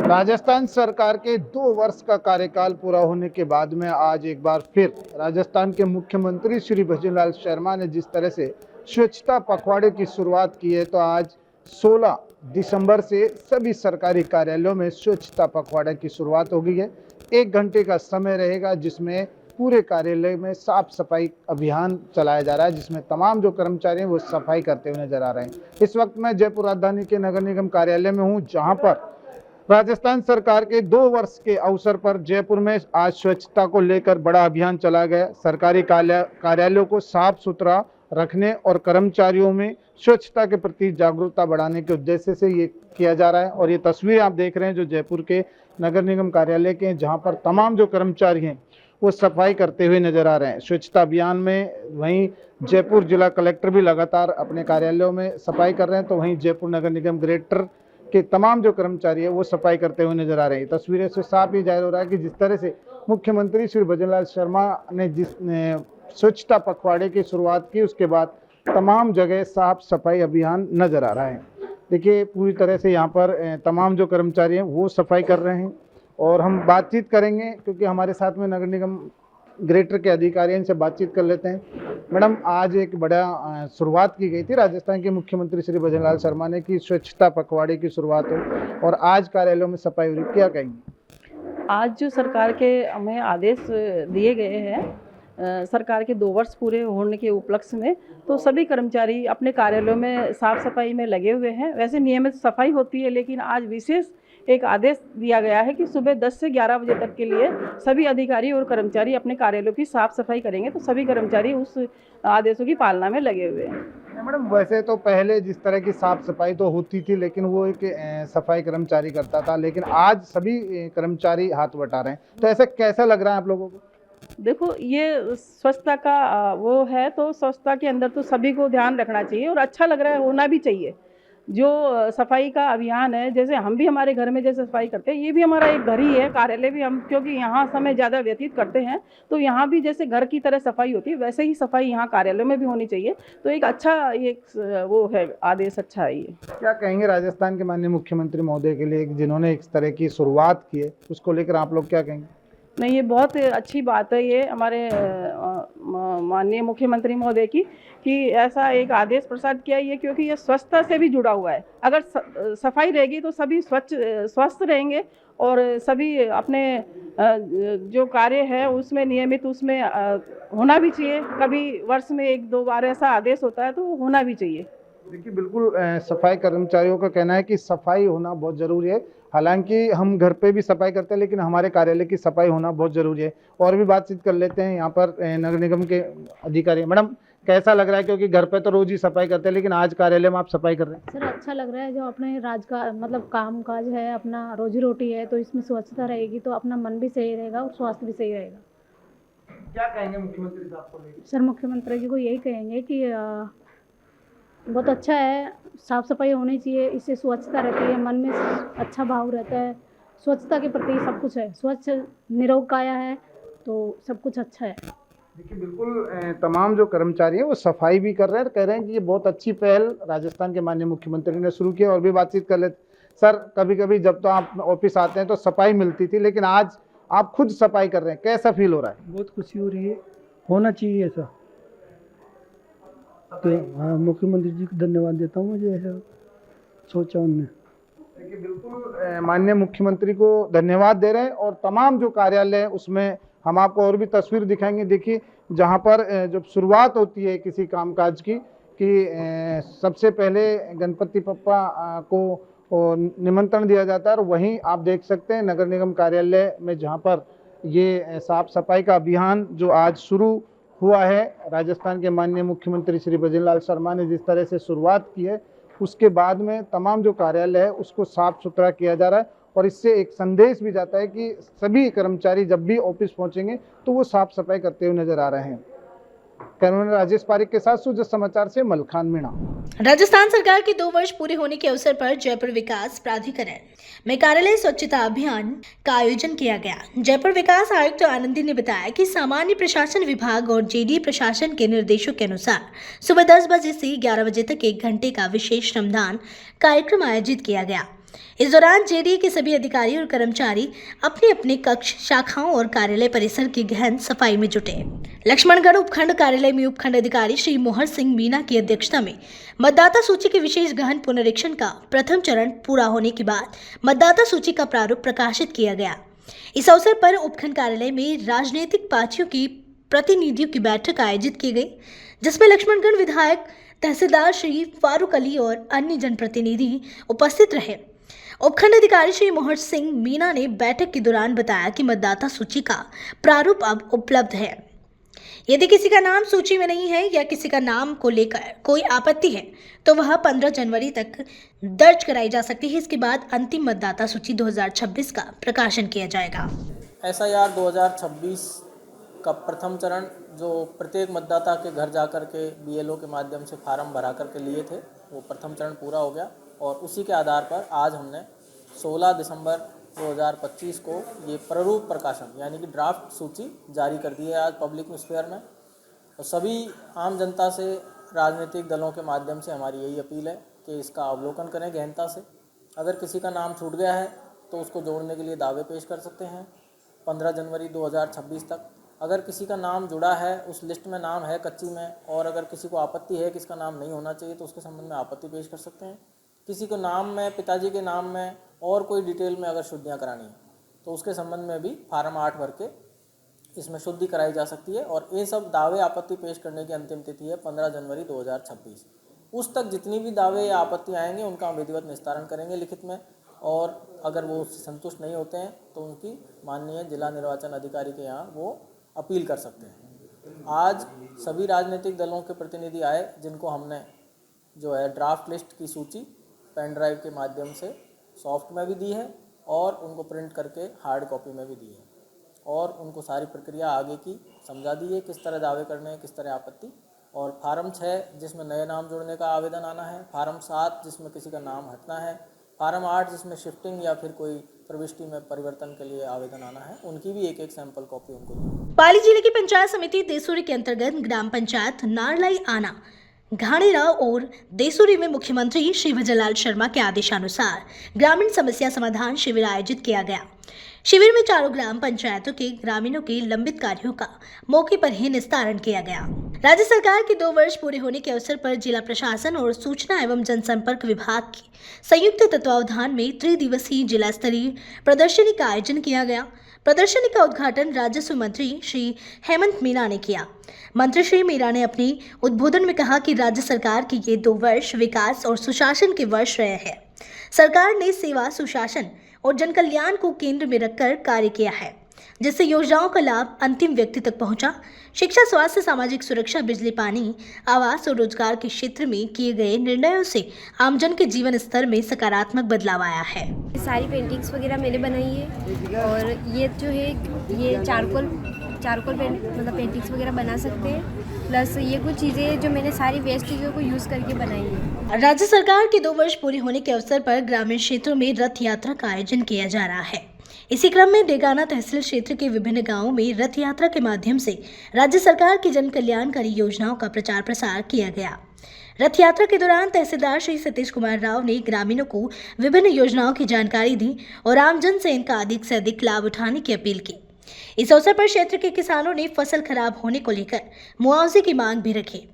Speaker 13: राजस्थान सरकार के 2 वर्ष का कार्यकाल पूरा होने के बाद में आज एक बार फिर राजस्थान के मुख्यमंत्री श्री भजनलाल शर्मा ने जिस तरह से स्वच्छता पखवाड़े की शुरुआत की है, तो आज 16 दिसंबर से सभी सरकारी कार्यालयों में स्वच्छता पखवाड़े की शुरुआत हो गई है। 1 घंटे का समय रहेगा, जिसमें पूरे कार्यालय में साफ सफाई अभियान चलाया जा रहा है, जिसमें तमाम जो कर्मचारी हैं वो सफाई करते हुए नजर आ रहे हैं। इस वक्त मैं जयपुर राजधानी के नगर निगम कार्यालय में हूं, जहां पर राजस्थान सरकार के 2 वर्ष के अवसर पर जयपुर में आज स्वच्छता को लेकर बड़ा अभियान चलाया गया। सरकारी कार्यालयों को साफ सुथरा रखने और कर्मचारियों में स्वच्छता के प्रति जागरूकता बढ़ाने के उद्देश्य से ये किया जा रहा है। और ये तस्वीर आप देख रहे हैं जो जयपुर के नगर निगम कार्यालय के हैं, जहां पर तमाम जो कर्मचारी हैं वो सफाई करते हुए नजर आ रहे हैं स्वच्छता अभियान में। वहीं जयपुर जिला कलेक्टर भी लगातार अपने कार्यालयों में सफाई कर रहे हैं, तो वहीं जयपुर नगर निगम ग्रेटर के तमाम जो कर्मचारी है वो सफाई करते हुए नजर आ रहे हैं। तस्वीरें से साफ ही जाहिर हो रहा है कि जिस तरह से मुख्यमंत्री श्री भजनलाल शर्मा ने स्वच्छता पखवाड़े की शुरुआत की, उसके बाद तमाम जगह साफ सफाई अभियान नजर आ रहा है। देखिए पूरी तरह से यहाँ पर तमाम जो कर्मचारी हैं वो सफाई कर रहे हैं और हम बातचीत करेंगे क्योंकि हमारे साथ में नगर निगम ग्रेटर के अधिकारी हैं, इनसे बातचीत कर लेते हैं। मैडम, आज एक बड़ा शुरुआत की गई थी, राजस्थान के मुख्यमंत्री श्री भजनलाल शर्मा ने कि स्वच्छता पखवाड़े की शुरुआत हो और आज कार्यालयों में सफाई हो रही, क्या कहेंगे?
Speaker 17: आज जो सरकार के हमें आदेश दिए गए हैं सरकार के 2 वर्ष पूरे होने के उपलक्ष्य में, तो सभी कर्मचारी अपने कार्यालयों में साफ सफाई में लगे हुए हैं। वैसे नियमित सफाई होती है, लेकिन आज विशेष एक आदेश दिया गया है कि सुबह 10 से 11 बजे तक के लिए सभी अधिकारी और कर्मचारी अपने कार्यालयों की साफ सफाई करेंगे। तो सभी कर्मचारी उस आदेशों की पालना में लगे हुए हैं।
Speaker 13: मैडम, वैसे तो पहले जिस तरह की साफ सफाई तो होती थी, लेकिन वो एक सफाई कर्मचारी करता था, लेकिन आज सभी कर्मचारी हाथ बटा रहे हैं, तो ऐसा कैसा लग रहा है आप लोगों को?
Speaker 17: देखो, ये स्वच्छता का वो है, तो स्वच्छता के अंदर तो सभी को ध्यान रखना चाहिए और अच्छा लग रहा है, होना भी चाहिए। जो सफाई का अभियान है, जैसे हम भी हमारे घर में जैसे सफाई करते हैं, ये भी हमारा एक घर ही है, कार्यालय भी हम, क्योंकि यहाँ समय ज़्यादा व्यतीत करते हैं, तो यहाँ भी जैसे घर की तरह सफाई होती है, वैसे ही सफाई यहाँ कार्यालय में भी होनी चाहिए। तो एक अच्छा एक वो है आदेश, अच्छा है ये।
Speaker 13: क्या कहेंगे राजस्थान के माननीय मुख्यमंत्री महोदय के लिए, जिन्होंने इस तरह की शुरुआत की है, उसको लेकर आप लोग क्या कहेंगे?
Speaker 17: नहीं, ये बहुत अच्छी बात है ये हमारे माननीय मुख्यमंत्री महोदय की, कि ऐसा एक आदेश प्रसारित किया है, क्योंकि ये स्वच्छता से भी जुड़ा हुआ है। अगर सफाई रहेगी तो सभी स्वस्थ रहेंगे और सभी अपने जो कार्य है उसमें नियमित उसमें होना भी चाहिए। कभी वर्ष में 1-2 बार ऐसा आदेश होता है, तो वो होना भी चाहिए।
Speaker 13: देखिए, बिल्कुल सफाई कर्मचारियों का कहना है कि सफाई होना बहुत ज़रूरी है। हालांकि हम घर पे भी सफाई करते हैं, लेकिन हमारे कार्यालय की सफाई होना बहुत ज़रूरी है। और भी बातचीत कर लेते हैं यहाँ पर नगर निगम के अधिकारी। मैडम, कैसा लग रहा है, क्योंकि घर पे तो रोज ही सफाई करते हैं, लेकिन आज कार्यालय में आप सफाई कर रहे हैं?
Speaker 18: सर, अच्छा लग रहा है। जो अपने राज का मतलब काम काज है, अपना रोजी रोटी है, तो इसमें स्वच्छता रहेगी तो अपना मन भी सही रहेगा और स्वास्थ्य भी सही रहेगा।
Speaker 13: क्या कहेंगे मुख्यमंत्री साहब को लेकर?
Speaker 18: सर, मुख्यमंत्री जी को यही कहेंगे कि बहुत अच्छा है, साफ सफाई होनी चाहिए, इससे स्वच्छता रहती है, मन में अच्छा भाव रहता है, स्वच्छता के प्रति सब कुछ है, स्वच्छ निरोग काया है, तो सब कुछ अच्छा है।
Speaker 13: देखिए, बिल्कुल तमाम जो कर्मचारी हैं वो सफाई भी कर रहे हैं, कह रहे हैं कि ये बहुत अच्छी पहल राजस्थान के माननीय मुख्यमंत्री ने शुरू की। और भी बातचीत कर लेते। सर, कभी कभी जब तो आप ऑफिस आते हैं तो सफाई मिलती थी, लेकिन आज आप खुद सफाई कर रहे हैं, कैसा फील हो रहा है?
Speaker 19: बहुत खुशी हो रही है, होना चाहिए ऐसा। तो हाँ, मुख्यमंत्री जी को धन्यवाद देता हूँ, मुझे ऐसा सोचा उनने।
Speaker 13: देखिए, बिल्कुल माननीय मुख्यमंत्री को धन्यवाद दे रहे हैं। और तमाम जो कार्यालय है उसमें हम आपको और भी तस्वीर दिखाएंगे। देखिए, जहाँ पर जब शुरुआत होती है किसी कामकाज की, कि सबसे पहले गणपति बप्पा को निमंत्रण दिया जाता है, और वहीं आप देख सकते हैं नगर निगम कार्यालय में, जहाँ पर ये साफ सफाई का अभियान जो आज शुरू हुआ है, राजस्थान के माननीय मुख्यमंत्री श्री भजनलाल शर्मा ने जिस तरह से शुरुआत की है, उसके बाद में तमाम जो कार्यालय है उसको साफ सुथरा किया जा रहा है। और इससे एक संदेश भी जाता है कि सभी कर्मचारी जब भी ऑफिस पहुंचेंगे तो वो साफ सफाई करते हुए नजर आ रहे हैं। कैमरामैन राजेश पारिक के साथ सुजस समाचार से मलखान मीणा।
Speaker 1: राजस्थान सरकार के 2 वर्ष पूरे होने के अवसर पर जयपुर विकास प्राधिकरण में कार्यालय स्वच्छता अभियान का आयोजन किया गया। जयपुर विकास आयुक्त आनंदी ने बताया कि सामान्य प्रशासन विभाग और जेडीए प्रशासन के निर्देशों के अनुसार सुबह 10 बजे से 11 बजे तक 1 घंटे का विशेष श्रमदान कार्यक्रम आयोजित किया गया। इस दौरान जेडीए के सभी अधिकारी और कर्मचारी अपने अपने कक्ष, शाखाओं और कार्यालय परिसर की गहन सफाई में जुटे। लक्ष्मणगढ़ उपखंड कार्यालय में उपखंड अधिकारी श्री मोहर सिंह मीना की अध्यक्षता में मतदाता सूची के विशेष गहन पुनरीक्षण का प्रथम चरण पूरा होने के बाद मतदाता सूची का प्रारूप प्रकाशित किया गया। इस अवसर पर उपखंड कार्यालय में राजनीतिक पार्टियों की प्रतिनिधियों की बैठक आयोजित की गई, जिसमें लक्ष्मणगढ़ विधायक, तहसीलदार श्री फारूक अली और अन्य जनप्रतिनिधि उपस्थित रहे। उपखंड अधिकारी श्री मोहर सिंह मीना ने बैठक के दौरान बताया कि मतदाता सूची का प्रारूप अब उपलब्ध है। यदि किसी का नाम सूची में नहीं है या किसी का नाम को लेकर कोई आपत्ति है तो वह 15 जनवरी तक दर्ज कराई जा सकती है। इसके बाद अंतिम मतदाता सूची 2026 का प्रकाशन किया जाएगा।
Speaker 20: SIR 2026 का प्रथम चरण जो प्रत्येक मतदाता के घर जाकर के BLO के माध्यम से फार्म भरा करके लिए थे, वो प्रथम चरण पूरा हो गया। और उसी के आधार पर आज हमने 16 दिसंबर 2025 को ये प्रारूप प्रकाशन यानी कि ड्राफ्ट सूची जारी कर दी है आज पब्लिक स्फीयर में। तो सभी आम जनता से, राजनीतिक दलों के माध्यम से हमारी यही अपील है कि इसका अवलोकन करें गहनता से। अगर किसी का नाम छूट गया है तो उसको जोड़ने के लिए दावे पेश कर सकते हैं 15 जनवरी 2026 तक। अगर किसी का नाम जुड़ा है, उस लिस्ट में नाम है कच्ची में, और अगर किसी को आपत्ति है कि इसका नाम नहीं होना चाहिए तो उसके संबंध में आपत्ति पेश कर सकते हैं। किसी को नाम में, पिताजी के नाम में और कोई डिटेल में अगर शुद्धियाँ करानी है तो उसके संबंध में भी फार्म 8 भर के इसमें शुद्धि कराई जा सकती है। और ये सब दावे आपत्ति पेश करने की अंतिम तिथि है 15 जनवरी 2026। उस तक जितनी भी दावे या आपत्ति आएंगे उनका हम विधिवत निस्तारण करेंगे लिखित में, और अगर वो संतुष्ट नहीं होते हैं तो उनकी माननीय जिला निर्वाचन अधिकारी के यहाँ वो अपील कर सकते हैं। आज सभी राजनीतिक दलों के प्रतिनिधि आए, जिनको हमने जो है ड्राफ्ट लिस्ट की सूची पेन ड्राइव के माध्यम से सॉफ्ट में भी दी है और उनको प्रिंट करके हार्ड कॉपी में भी दी है, और उनको सारी प्रक्रिया आगे की समझा दी है, किस तरह दावे करने हैं, किस तरह आपत्ति। और फार्म 6 जिसमें नए नाम जोड़ने का आवेदन आना है, फार्म 7 जिसमें किसी का नाम हटना है, फार्म 8 जिसमें शिफ्टिंग या फिर कोई प्रविष्टि में परिवर्तन के लिए आवेदन आना है, उनकी भी एक सैंपल कॉपी उनको दी।
Speaker 1: पाली जिले की पंचायत समिति देसुरी के अंतर्गत ग्राम पंचायत नारलाई आना, घाणेरा और देसुरी में मुख्यमंत्री श्री भजनलाल शर्मा के आदेशानुसार ग्रामीण समस्या समाधान शिविर आयोजित किया गया। शिविर में चारों ग्राम पंचायतों के ग्रामीणों के लंबित कार्यों का मौके पर ही निस्तारण किया गया। राज्य सरकार के 2 वर्ष पूरे होने के अवसर पर जिला प्रशासन और सूचना एवं जनसंपर्क विभाग के संयुक्त तत्वावधान में त्रिदिवसीय जिला स्तरीय प्रदर्शनी का आयोजन किया गया। प्रदर्शनी का उद्घाटन राजस्व मंत्री श्री हेमंत मीना ने किया। मंत्री श्री मीना ने अपनी उद्बोधन में कहा कि राज्य सरकार के ये 2 वर्ष विकास और सुशासन के वर्ष रहे हैं। सरकार ने सेवा, सुशासन और जन कल्याण को केंद्र में रखकर कार्य किया है, जिससे योजनाओं का लाभ अंतिम व्यक्ति तक पहुंचा। शिक्षा, स्वास्थ्य, सामाजिक सुरक्षा, बिजली, पानी, आवास और रोजगार के क्षेत्र में किए गए निर्णयों से आमजन के जीवन स्तर में सकारात्मक बदलाव आया है।
Speaker 21: सारी पेंटिंग्स वगैरह मैंने बनाई है, और ये जो है ये चारकोल मतलब पेंटिंग्स वगैरह बना सकते हैं। प्लस ये कुछ चीज़ें जो मैंने सारी वेस्ट चीज़ों को यूज़ करके बनाई है।
Speaker 1: राज्य सरकार के 2 वर्ष पूरे होने के अवसर पर ग्रामीण क्षेत्रों में रथ यात्रा का आयोजन किया जा रहा है। इसी क्रम में डेगाना तहसील क्षेत्र के विभिन्न गांवों में रथ यात्रा के माध्यम से राज्य सरकार की जन कल्याणकारी योजनाओं का प्रचार प्रसार किया गया। रथ यात्रा के दौरान तहसीलदार श्री सतीश कुमार राव ने ग्रामीणों को विभिन्न योजनाओं की जानकारी दी और आमजन से इनका अधिक से अधिक लाभ उठाने की अपील की। इस अवसर पर क्षेत्र के किसानों ने फसल खराब होने को लेकर मुआवजे की मांग भी रखी।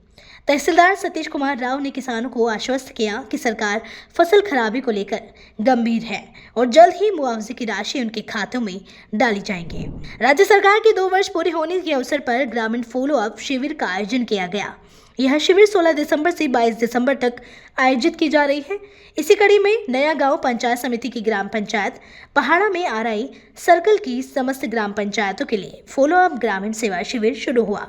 Speaker 1: तहसीलदार सतीश कुमार राव ने किसानों को आश्वस्त किया कि सरकार फसल खराबी को लेकर गंभीर है और जल्द ही मुआवजे की राशि उनके खातों में डाली जाएंगी। राज्य सरकार के 2 वर्ष पूरे होने के अवसर पर ग्रामीण फॉलो अप शिविर का आयोजन किया गया। यह शिविर 16 दिसंबर से 22 दिसंबर तक आयोजित की जा रही है। इसी कड़ी में नया गांव पंचायत समिति की ग्राम पंचायत पहाड़ा में RI सर्कल की समस्त ग्राम पंचायतों के लिए फॉलो अप ग्रामीण सेवा शिविर शुरू हुआ।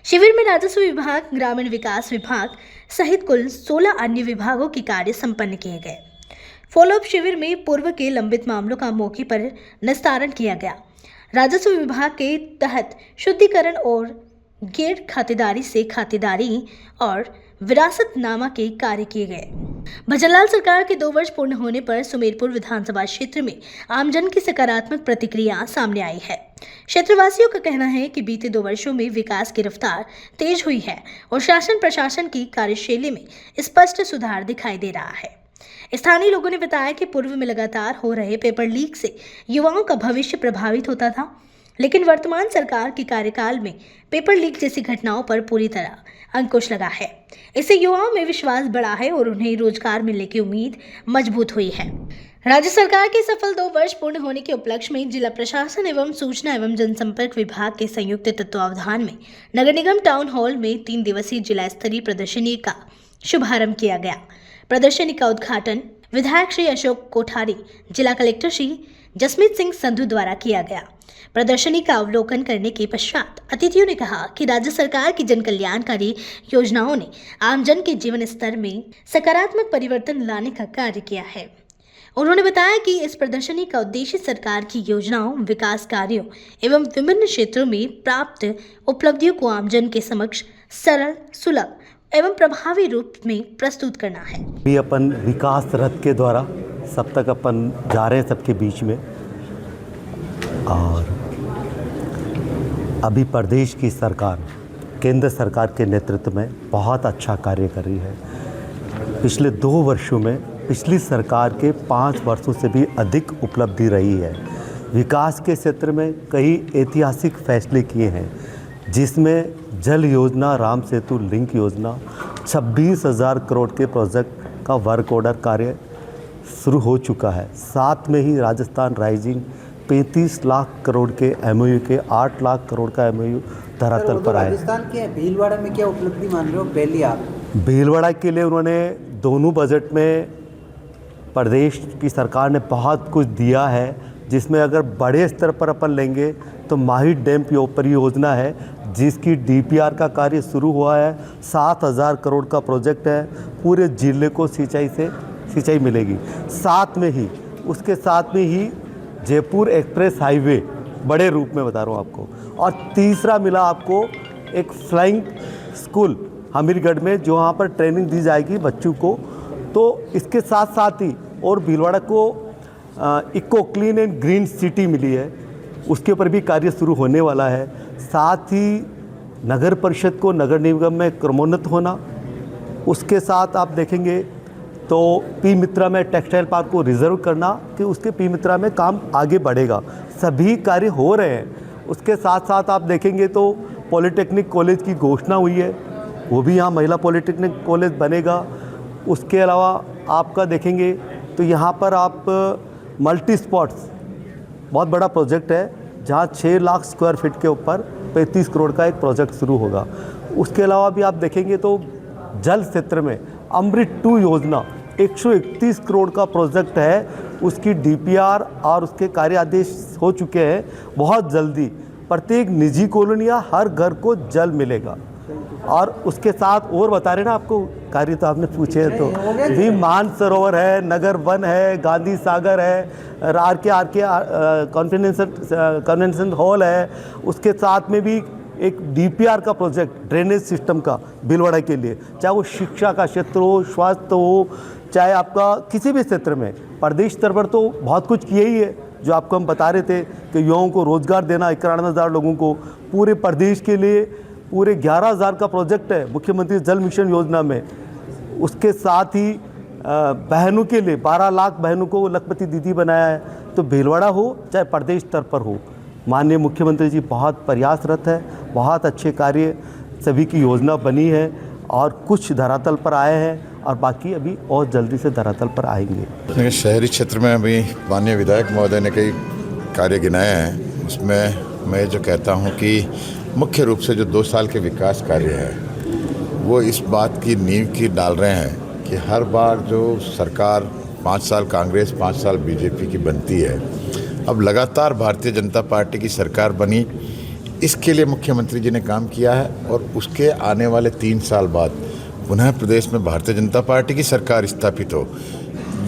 Speaker 1: शिविर में राजस्व विभाग, ग्रामीण विकास विभाग सहित कुल 16 अन्य विभागों के कार्य संपन्न किए गए। फॉलो अप शिविर में पूर्व के लंबित मामलों का मौके पर निस्तारण किया गया। राजस्व विभाग के तहत शुद्धिकरण और गैर खातेदारी से खातेदारी और विरासतनामा के कार्य किए गए। भजनलाल सरकार के 2 वर्ष पूर्ण होने पर सुमेरपुर विधानसभा क्षेत्र में आमजन की सकारात्मक प्रतिक्रिया सामने आई है। क्षेत्रवासियों का कहना है कि बीते 2 वर्षों में विकास की रफ्तार तेज हुई है और शासन प्रशासन की कार्यशैली में स्पष्ट सुधार दिखाई दे रहा है। स्थानीय लोगों ने बताया कि पूर्व में लगातार हो रहे पेपर लीक से युवाओं का भविष्य प्रभावित होता था, लेकिन वर्तमान सरकार के कार्यकाल में पेपर लीक जैसी घटनाओं पर पूरी तरह अंकुश लगा है। इससे युवाओं में विश्वास बढ़ा है और उन्हें रोजगार मिलने की उम्मीद मजबूत हुई है। राज्य सरकार के सफल 2 वर्ष पूर्ण होने के उपलक्ष्य में जिला प्रशासन एवं सूचना एवं जनसंपर्क विभाग के संयुक्त तत्वावधान में नगर निगम टाउन हॉल में 3 दिवसीय जिला स्तरीय प्रदर्शनी का शुभारंभ किया गया। प्रदर्शनी का उद्घाटन विधायक श्री अशोक कोठारी, जिला कलेक्टर श्री जसमीत सिंह संधू द्वारा किया गया। प्रदर्शनी का अवलोकन करने के पश्चात अतिथियों ने कहा कि राज्य सरकार की जन कल्याणकारी योजनाओं ने आमजन के जीवन स्तर में सकारात्मक परिवर्तन लाने का कार्य किया है। उन्होंने बताया कि इस प्रदर्शनी का उद्देश्य सरकार की योजनाओं, विकास कार्यों एवं विभिन्न क्षेत्रों में प्राप्त उपलब्धियों को आमजन के समक्ष सरल, सुलभ एवं प्रभावी रूप में प्रस्तुत करना है।
Speaker 22: भी अपन विकास रथ के द्वारा सब तक अपन जा रहे हैं सबके बीच में, और अभी प्रदेश की सरकार केंद्र सरकार के नेतृत्व में बहुत अच्छा कार्य कर रही है। पिछले 2 वर्षों में पिछली सरकार के 5 वर्षों से भी अधिक उपलब्धि रही है। विकास के क्षेत्र में कई ऐतिहासिक फैसले किए हैं, जिसमें जल योजना, राम सेतु लिंक योजना, 26,000 करोड़ के प्रोजेक्ट का वर्क ऑर्डर कार्य शुरू हो चुका है। साथ में ही राजस्थान राइजिंग 35 लाख करोड़ के MOU के 8 लाख करोड़ का MOU धरातल पर आए।
Speaker 2: राजस्थान के भीलवाड़ा में क्या उपलब्धि मान रहे हो पहली आप?
Speaker 22: भीलवाड़ा के लिए उन्होंने दोनों बजट में प्रदेश की सरकार ने बहुत कुछ दिया है, जिसमें अगर बड़े स्तर पर अपन लेंगे तो माही डैम परियोजना है, जिसकी DPR का कार्य शुरू हुआ है। 7,000 करोड़ का प्रोजेक्ट है, पूरे जिले को सिंचाई मिलेगी। साथ में ही उसके साथ में ही जयपुर एक्सप्रेस हाईवे बड़े रूप में बता रहा हूँ आपको। और तीसरा मिला आपको एक फ्लाइंग स्कूल हमीरगढ़ में, जो वहाँ पर ट्रेनिंग दी जाएगी बच्चों को। तो इसके साथ साथ ही और भीलवाड़ा को eco clean and green city मिली है, उसके ऊपर भी कार्य शुरू होने वाला है। साथ ही नगर परिषद को नगर निगम में क्रमोन्नत होना, उसके साथ आप देखेंगे तो पी मित्रा में टेक्सटाइल पार्क को रिजर्व करना कि उसके पी मित्रा में काम आगे बढ़ेगा। सभी कार्य हो रहे हैं। उसके साथ साथ आप देखेंगे तो पॉलिटेक्निक कॉलेज की घोषणा हुई है, वो भी यहाँ महिला पॉलिटेक्निक कॉलेज बनेगा। उसके अलावा आपका देखेंगे तो यहाँ पर आप मल्टी स्पॉट्स बहुत बड़ा प्रोजेक्ट है, जहाँ 6 लाख स्क्वायर फीट के ऊपर 35 करोड़ का एक प्रोजेक्ट शुरू होगा। उसके अलावा भी आप देखेंगे तो जल क्षेत्र में अमृत 2 योजना 131 करोड़ का प्रोजेक्ट है, उसकी DPR और उसके कार्य आदेश हो चुके हैं। बहुत जल्दी प्रत्येक निजी कॉलोनी या हर घर को जल मिलेगा। और उसके साथ और बता रहे ना आपको कार्य, तो आपने पूछे तो भी मानसरोवर है, नगर वन है, गांधी सागर है, RK कन्वेंशन हॉल है। उसके साथ में भी एक DPR का प्रोजेक्ट ड्रेनेज सिस्टम का भीलवाड़ा के लिए, चाहे वो शिक्षा का क्षेत्र हो, स्वास्थ्य हो, चाहे आपका किसी भी क्षेत्र में। प्रदेश स्तर पर तो बहुत कुछ किए ही है, जो आपको हम बता रहे थे कि युवाओं को रोजगार देना 91,000 लोगों को पूरे प्रदेश के लिए पूरे 11,000 का प्रोजेक्ट है मुख्यमंत्री जल मिशन योजना में। उसके साथ ही बहनों के लिए 12 लाख बहनों को लखपति दीदी बनाया है। तो भीलवाड़ा हो चाहे प्रदेश स्तर पर हो, माननीय मुख्यमंत्री जी बहुत प्रयासरत है, बहुत अच्छे कार्य सभी की योजना बनी है और कुछ धरातल पर आए हैं और बाकी अभी और जल्दी से धरातल पर आएंगे।
Speaker 3: शहरी क्षेत्र में अभी माननीय विधायक महोदय ने कई कार्य गिनाए हैं, उसमें मैं जो कहता हूं कि मुख्य रूप से जो 2 साल के विकास कार्य हैं वो इस बात की नींव की डाल रहे हैं कि हर बार जो सरकार 5 साल कांग्रेस 5 साल बीजेपी की बनती है, अब लगातार भारतीय जनता पार्टी की सरकार बनी, इसके लिए मुख्यमंत्री जी ने काम किया है। और उसके आने वाले 3 साल बाद पुनः प्रदेश में भारतीय जनता पार्टी की सरकार स्थापित हो,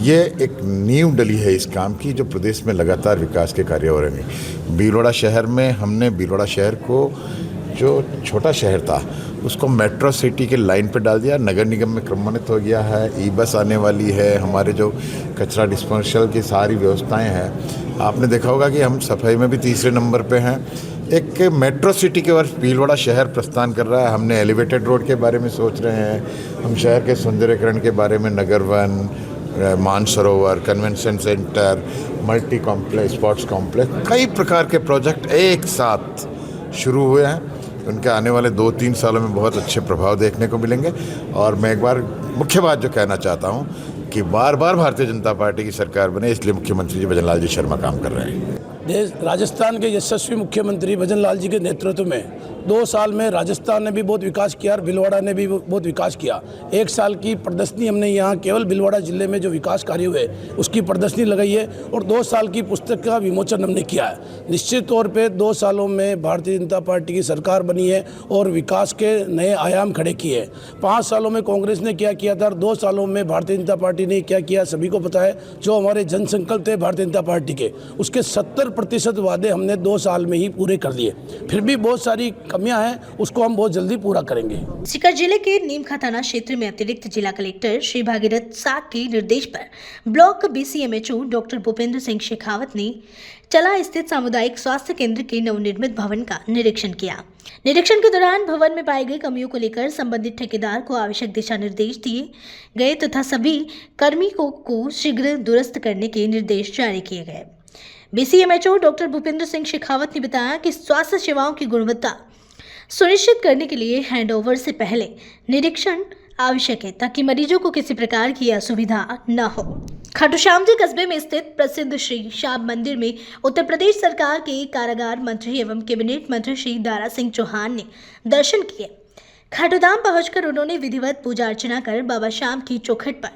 Speaker 3: ये एक नींव डली है इस काम की, जो प्रदेश में लगातार विकास के कार्य हो रहे हैं। भीलवाड़ा शहर में हमने भीलवाड़ा शहर को, जो छोटा शहर था, उसको मेट्रो सिटी के लाइन पे डाल दिया, नगर निगम में क्रमोन्नत हो गया है, ई-बस आने वाली है, हमारे जो कचरा डिस्पोजल की सारी व्यवस्थाएं हैं। आपने देखा होगा कि हम सफाई में भी तीसरे नंबर पे हैं। एक मेट्रो सिटी के वर्ष भीलवाड़ा शहर प्रस्थान कर रहा है। हमने एलिवेटेड रोड के बारे में सोच रहे हैं, हम शहर के सौंदर्यकरण के बारे में नगर वन, Mansarovar, convention centre, multi complex, sports complex, कई प्रकार के प्रोजेक्ट एक साथ शुरू हुए हैं। उनके आने वाले 2-3 सालों में बहुत अच्छे प्रभाव देखने को मिलेंगे। और मैं एक बार मुख्य बात जो कहना चाहता हूं कि बार बार भारतीय जनता पार्टी की सरकार बने, इसलिए मुख्यमंत्री जी भजन लाल जी शर्मा काम कर रहे हैं।
Speaker 23: राजस्थान के यशस्वी मुख्यमंत्री भजन लाल जी के नेतृत्व में 2 साल में राजस्थान ने भी बहुत विकास किया और भीलवाड़ा ने भी बहुत विकास किया। 1 साल की प्रदर्शनी हमने यहाँ केवल भीलवाड़ा जिले में जो विकास कार्य हुए उसकी प्रदर्शनी लगाई है और 2 साल की पुस्तक का विमोचन हमने किया है। निश्चित तौर पे 2 सालों में भारतीय जनता पार्टी की सरकार बनी है और विकास के नए आयाम खड़े किए हैं। 5 सालों में कांग्रेस ने क्या किया था और 2 सालों में भारतीय जनता पार्टी ने क्या किया सभी को पता है। जो हमारे जनसंकल्प थे भारतीय जनता पार्टी के, उसके 70% वादे हमने 2 साल में ही पूरे कर दिए। फिर भी बहुत सारी कमियां हैं, उसको हम बहुत जल्दी पूरा करेंगे।
Speaker 1: सीकर जिले के नीमखा थाना क्षेत्र में अतिरिक्त जिला कलेक्टर श्री भागीरथ साग के निर्देश पर block BCMHO doctor Bhupendra Singh Shekhawat ने चला स्थित सामुदायिक स्वास्थ्य केंद्र के नवनिर्मित भवन का निरीक्षण किया। निरीक्षण के दौरान भवन में पाई गई कमियों को लेकर संबंधित ठेकेदार को आवश्यक दिशा निर्देश दिए गए तथा सभी कार्मिकों को शीघ्र दुरुस्त करने के निर्देश जारी किए गए। BCMHO डॉक्टर भूपेंद्र सिंह शेखावत ने बताया कि स्वास्थ्य सेवाओं की गुणवत्ता सुनिश्चित करने के लिए हैंडओवर से पहले निरीक्षण आवश्यक है ताकि मरीजों को किसी प्रकार की असुविधा न हो। खाटू श्याम जी कस्बे में स्थित प्रसिद्ध श्री श्याम मंदिर में उत्तर प्रदेश सरकार के कारागार मंत्री एवं कैबिनेट मंत्री श्री दारा सिंह चौहान ने दर्शन किए। खाटूधाम पहुंचकर उन्होंने विधिवत पूजा अर्चना कर बाबा श्याम की चौखट पर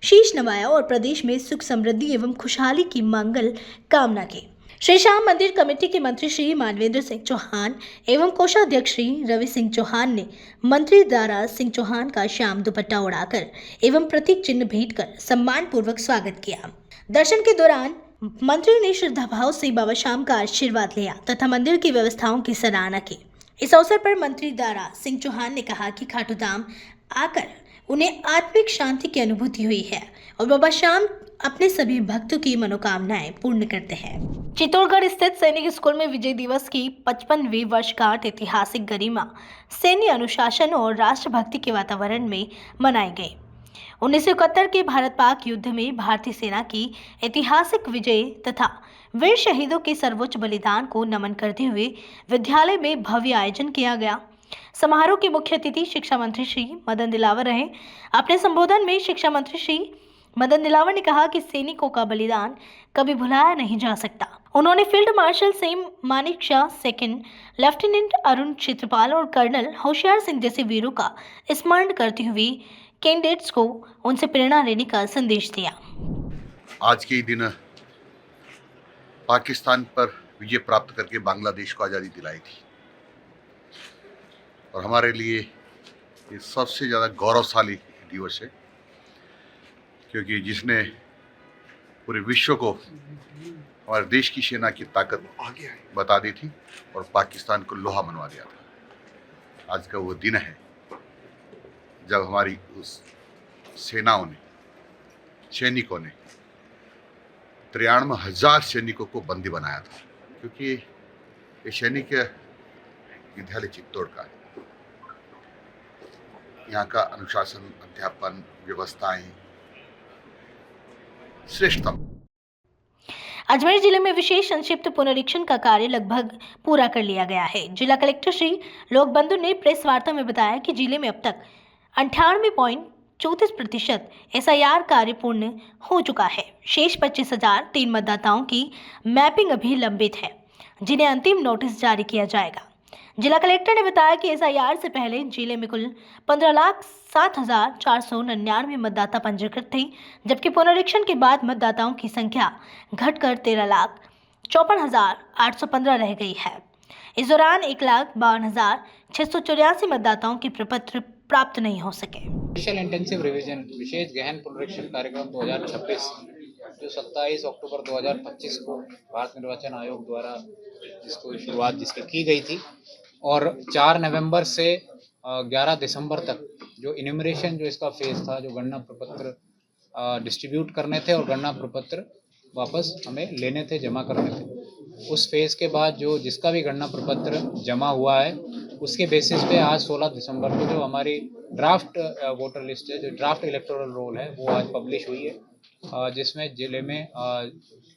Speaker 1: शीश नवाया और प्रदेश में सुख समृद्धि एवं खुशहाली की मंगल कामना की। श्री श्याम मंदिर कमेटी के मंत्री श्री मानवेंद्र सिंह चौहान एवं कोषाध्यक्ष श्री रवि सिंह चौहान ने मंत्री दारा सिंह चौहान का श्याम दुपट्टा उड़ाकर एवं प्रतीक चिन्ह भेंट कर सम्मान पूर्वक स्वागत किया। दर्शन के दौरान मंत्री ने श्रद्धाभाव से बाबा श्याम का आशीर्वाद लिया तथा मंदिर की व्यवस्थाओं की सराहना की। इस अवसर पर मंत्री दारा सिंह चौहान ने कहा कि खाटूधाम आकर उन्हें आत्मिक शांति की अनुभूति हुई है और बाबा श्याम अपने सभी भक्तों की मनोकामनाएं पूर्ण करते हैं। चित्तौड़गढ़ स्थित सैनिक स्कूल में विजय दिवस की 55वीं वर्षगांठ ऐतिहासिक गरिमा, सैन्य अनुशासन और राष्ट्रभक्ति के वातावरण में मनाई गई। 1971 के भारत पाक युद्ध में भारतीय सेना की ऐतिहासिक विजय तथा वीर शहीदों के सर्वोच्च बलिदान को नमन करते हुए विद्यालय में भव्य आयोजन किया गया। समारोह के मुख्य अतिथि शिक्षा मंत्री श्री मदन दिलावर रहे। अपने संबोधन में शिक्षा मंत्री श्री मदन दिलावर ने कहा कि सैनिकों का बलिदान कभी भुलाया नहीं जा सकता। उन्होंने field marshal Sam Manekshaw, second lieutenant Arun Khetarpal और कर्नल होशियार सिंह जैसे वीरों का स्मरण करते हुए कैंडिडेट्स को उनसे प्रेरणा लेने का संदेश दिया।
Speaker 4: आज के ही दिन पाकिस्तान पर विजय प्राप्त करके बांग्लादेश को आज़ादी दिलाई थी और हमारे लिए ये सबसे ज़्यादा गौरवशाली दिवस है, क्योंकि जिसने पूरे विश्व को हमारे देश की सेना की ताकत बता दी थी और पाकिस्तान को लोहा मनवा दिया था। आज का वो दिन है जब हमारी उस सेनाओं ने, सैनिकों ने 93,000 सैनिकों को बंदी बनाया था, क्योंकि ये सैनिक विद्यालय चित्तौड़ का है। यहाँ का अनुशासन, अध्यापन, व्यवस्थाएं श्रेष्ठतम।
Speaker 1: अजमेर जिले में विशेष संक्षिप्त पुनरीक्षण का कार्य लगभग पूरा कर लिया गया है। जिला कलेक्टर श्री लोकबंधु ने प्रेस वार्ता में बताया कि जिले में अब तक 98.34% SIR कार्य पूर्ण हो चुका है। शेष 25,003 मतदाताओं की मैपिंग अभी लंबित है, जिन्हें अंतिम नोटिस जारी किया जाएगा। जिला कलेक्टर ने बताया कि SIR से पहले जिले में कुल 15,07,499 मतदाता पंजीकृत थे, जबकि पुनरीक्षण के बाद मतदाताओं की संख्या घटकर 13,54,815 रह गई है। इस दौरान 1,52,684 मतदाताओं के प्रपत्र प्राप्त नहीं हो सके।
Speaker 5: स्पेशल इंटेंसिव रिवीजन विशेष गहन पुनरीक्षण कार्यक्रम 2026 जो 27 अक्टूबर 2025 को भारत निर्वाचन आयोग द्वारा शुरुआत जिसकी की गई थी और 4 नवंबर से 11 दिसंबर तक जो इन्यूमरेशन जो इसका फेज था, जो गणना प्रपत्र डिस्ट्रीब्यूट करने थे और गणना प्रपत्र वापस हमें लेने थे, जमा करने थे। उस फेज़ के बाद जो जिसका भी गणना प्रपत्र जमा हुआ है उसके बेसिस पे आज 16 दिसंबर को जो हमारी ड्राफ्ट वोटर लिस्ट है, जो ड्राफ्ट इलेक्टोरल रोल है, वो आज पब्लिश हुई है, जिसमें ज़िले में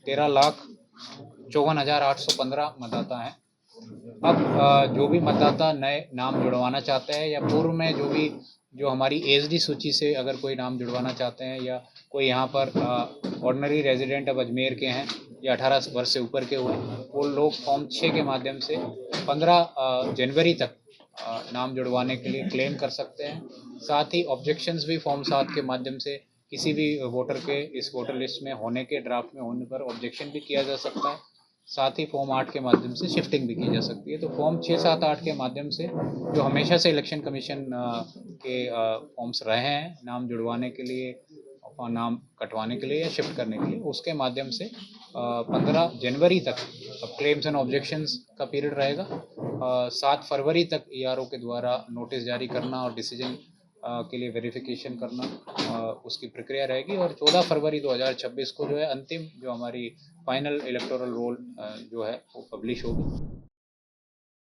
Speaker 5: 13,54,815 मतदाता हैं। अब जो भी मतदाता नए नाम जुड़वाना चाहते हैं या पूर्व में जो हमारी एसडी सूची से अगर कोई नाम जुड़वाना चाहते हैं या कोई यहाँ पर ऑर्डिनरी रेजिडेंट अब अजमेर के हैं या 18 वर्ष से ऊपर के हुए, वो लोग फॉर्म 6 के माध्यम से 15 जनवरी तक नाम जुड़वाने के लिए क्लेम कर सकते हैं। साथ ही ऑब्जेक्शंस भी फॉर्म 7 के माध्यम से किसी भी वोटर के इस वोटर लिस्ट में होने के, ड्राफ्ट में होने पर ऑब्जेक्शन भी किया जा सकता है। साथ ही फॉर्म 8 के माध्यम से शिफ्टिंग भी की जा सकती है। तो फॉर्म 6, 7, 8 के माध्यम से जो हमेशा से इलेक्शन कमीशन के फॉर्म्स रहे हैं नाम जुड़वाने के लिए, नाम कटवाने के लिए या शिफ्ट करने के लिए, उसके माध्यम से 15 जनवरी तक अब क्लेम्स एंड ऑब्जेक्शंस का पीरियड रहेगा। 7 फरवरी तक ERO के द्वारा नोटिस जारी करना और डिसीजन के लिए वेरिफिकेशन करना उसकी प्रक्रिया रहेगी और 14 फरवरी 2026 को जो है अंतिम जो हमारी फाइनल इलेक्टोरल रोल जो है वो पब्लिश होगी।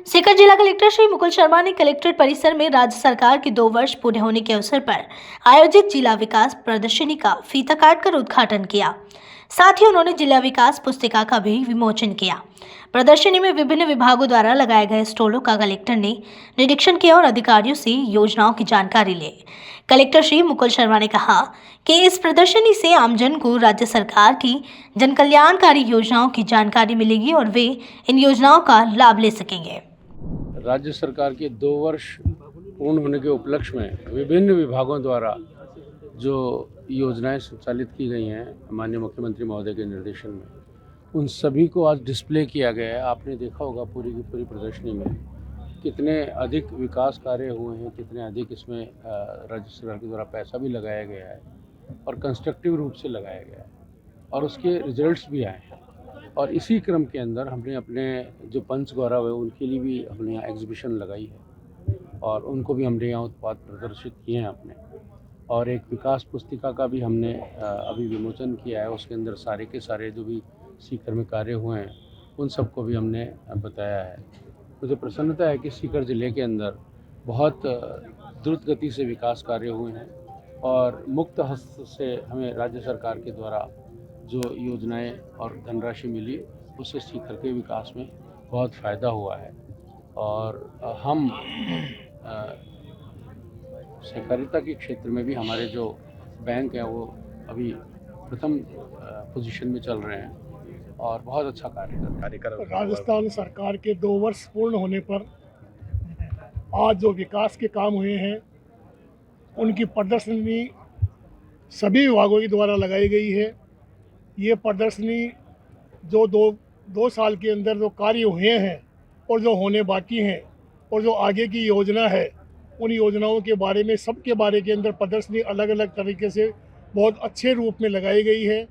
Speaker 1: सीकर जिला कलेक्टर श्री मुकुल शर्मा ने कलेक्ट्रेट परिसर में राज्य सरकार के 2 वर्ष पूरे होने के अवसर पर आयोजित जिला विकास प्रदर्शनी का फीता काटकर उद्घाटन किया। साथ ही उन्होंने जिला विकास पुस्तिका का भी विमोचन किया। प्रदर्शनी में विभिन्न विभागों द्वारा लगाए गए स्टॉलों का कलेक्टर ने निरीक्षण किया और अधिकारियों से योजनाओं की जानकारी ली। कलेक्टर श्री मुकुल शर्मा ने कहा कि इस प्रदर्शनी से आमजन को राज्य सरकार की जनकल्याणकारी योजनाओं की जानकारी मिलेगी और वे इन योजनाओं का लाभ ले सकेंगे।
Speaker 6: राज्य सरकार के 2 वर्ष पूर्ण होने के उपलक्ष्य में विभिन्न विभागों द्वारा जो योजनाएं संचालित की गई हैं माननीय मुख्यमंत्री महोदय के निर्देशन में, उन सभी को आज डिस्प्ले किया गया है। आपने देखा होगा पूरी की पूरी प्रदर्शनी में कितने अधिक विकास कार्य हुए हैं, कितने अधिक इसमें राज्य सरकार के द्वारा पैसा भी लगाया गया है और कंस्ट्रक्टिव रूप से लगाया गया है और उसके रिजल्ट्स भी आए हैं। और इसी क्रम के अंदर हमने अपने जो पंच गौरव है उनके लिए भी हमने यहाँ एग्जीबिशन लगाई है और उनको भी हमने यहाँ उत्पाद प्रदर्शित किए हैं अपने, और एक विकास पुस्तिका का भी हमने अभी विमोचन किया है। उसके अंदर सारे के सारे जो भी सीकर में कार्य हुए हैं उन सबको भी हमने बताया है। मुझे प्रसन्नता है कि सीकर ज़िले के अंदर बहुत द्रुत गति से विकास कार्य हुए हैं और मुक्त हस्त से हमें राज्य सरकार के द्वारा जो योजनाएं और धनराशि मिली उससे सीकर के विकास में बहुत फ़ायदा हुआ है। और हम सहकारिता के क्षेत्र में भी हमारे जो बैंक हैं वो अभी प्रथम पोजीशन में चल रहे हैं और बहुत अच्छा कार्य कर रहे हैं।
Speaker 7: राजस्थान सरकार के 2 वर्ष पूर्ण होने पर आज जो विकास के काम हुए हैं उनकी प्रदर्शनी सभी विभागों के द्वारा लगाई गई है। ये प्रदर्शनी जो दो साल के अंदर जो कार्य हुए हैं और जो होने बाकी हैं और जो आगे की योजना है उन योजनाओं के बारे में सबके बारे के अंदर प्रदर्शनी अलग अलग तरीके से बहुत अच्छे रूप में लगाई गई है।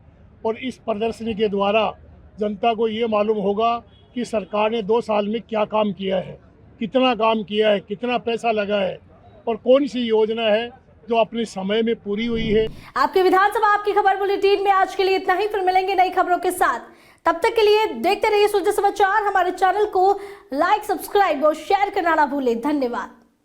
Speaker 7: और इस प्रदर्शनी के द्वारा जनता को ये मालूम होगा कि सरकार ने 2 साल में क्या काम किया है, कितना काम किया है, कितना पैसा लगा है और कौन सी योजना है जो अपने समय में पूरी हुई है।
Speaker 1: आपके विधानसभा आपकी खबर बुलेटिन में आज के लिए इतना ही। फिर मिलेंगे नई खबरों के साथ। तब तक के लिए देखते रहिए सूर्य समाचार। हमारे चैनल को लाइक, सब्सक्राइब और शेयर करना ना भूलें। धन्यवाद।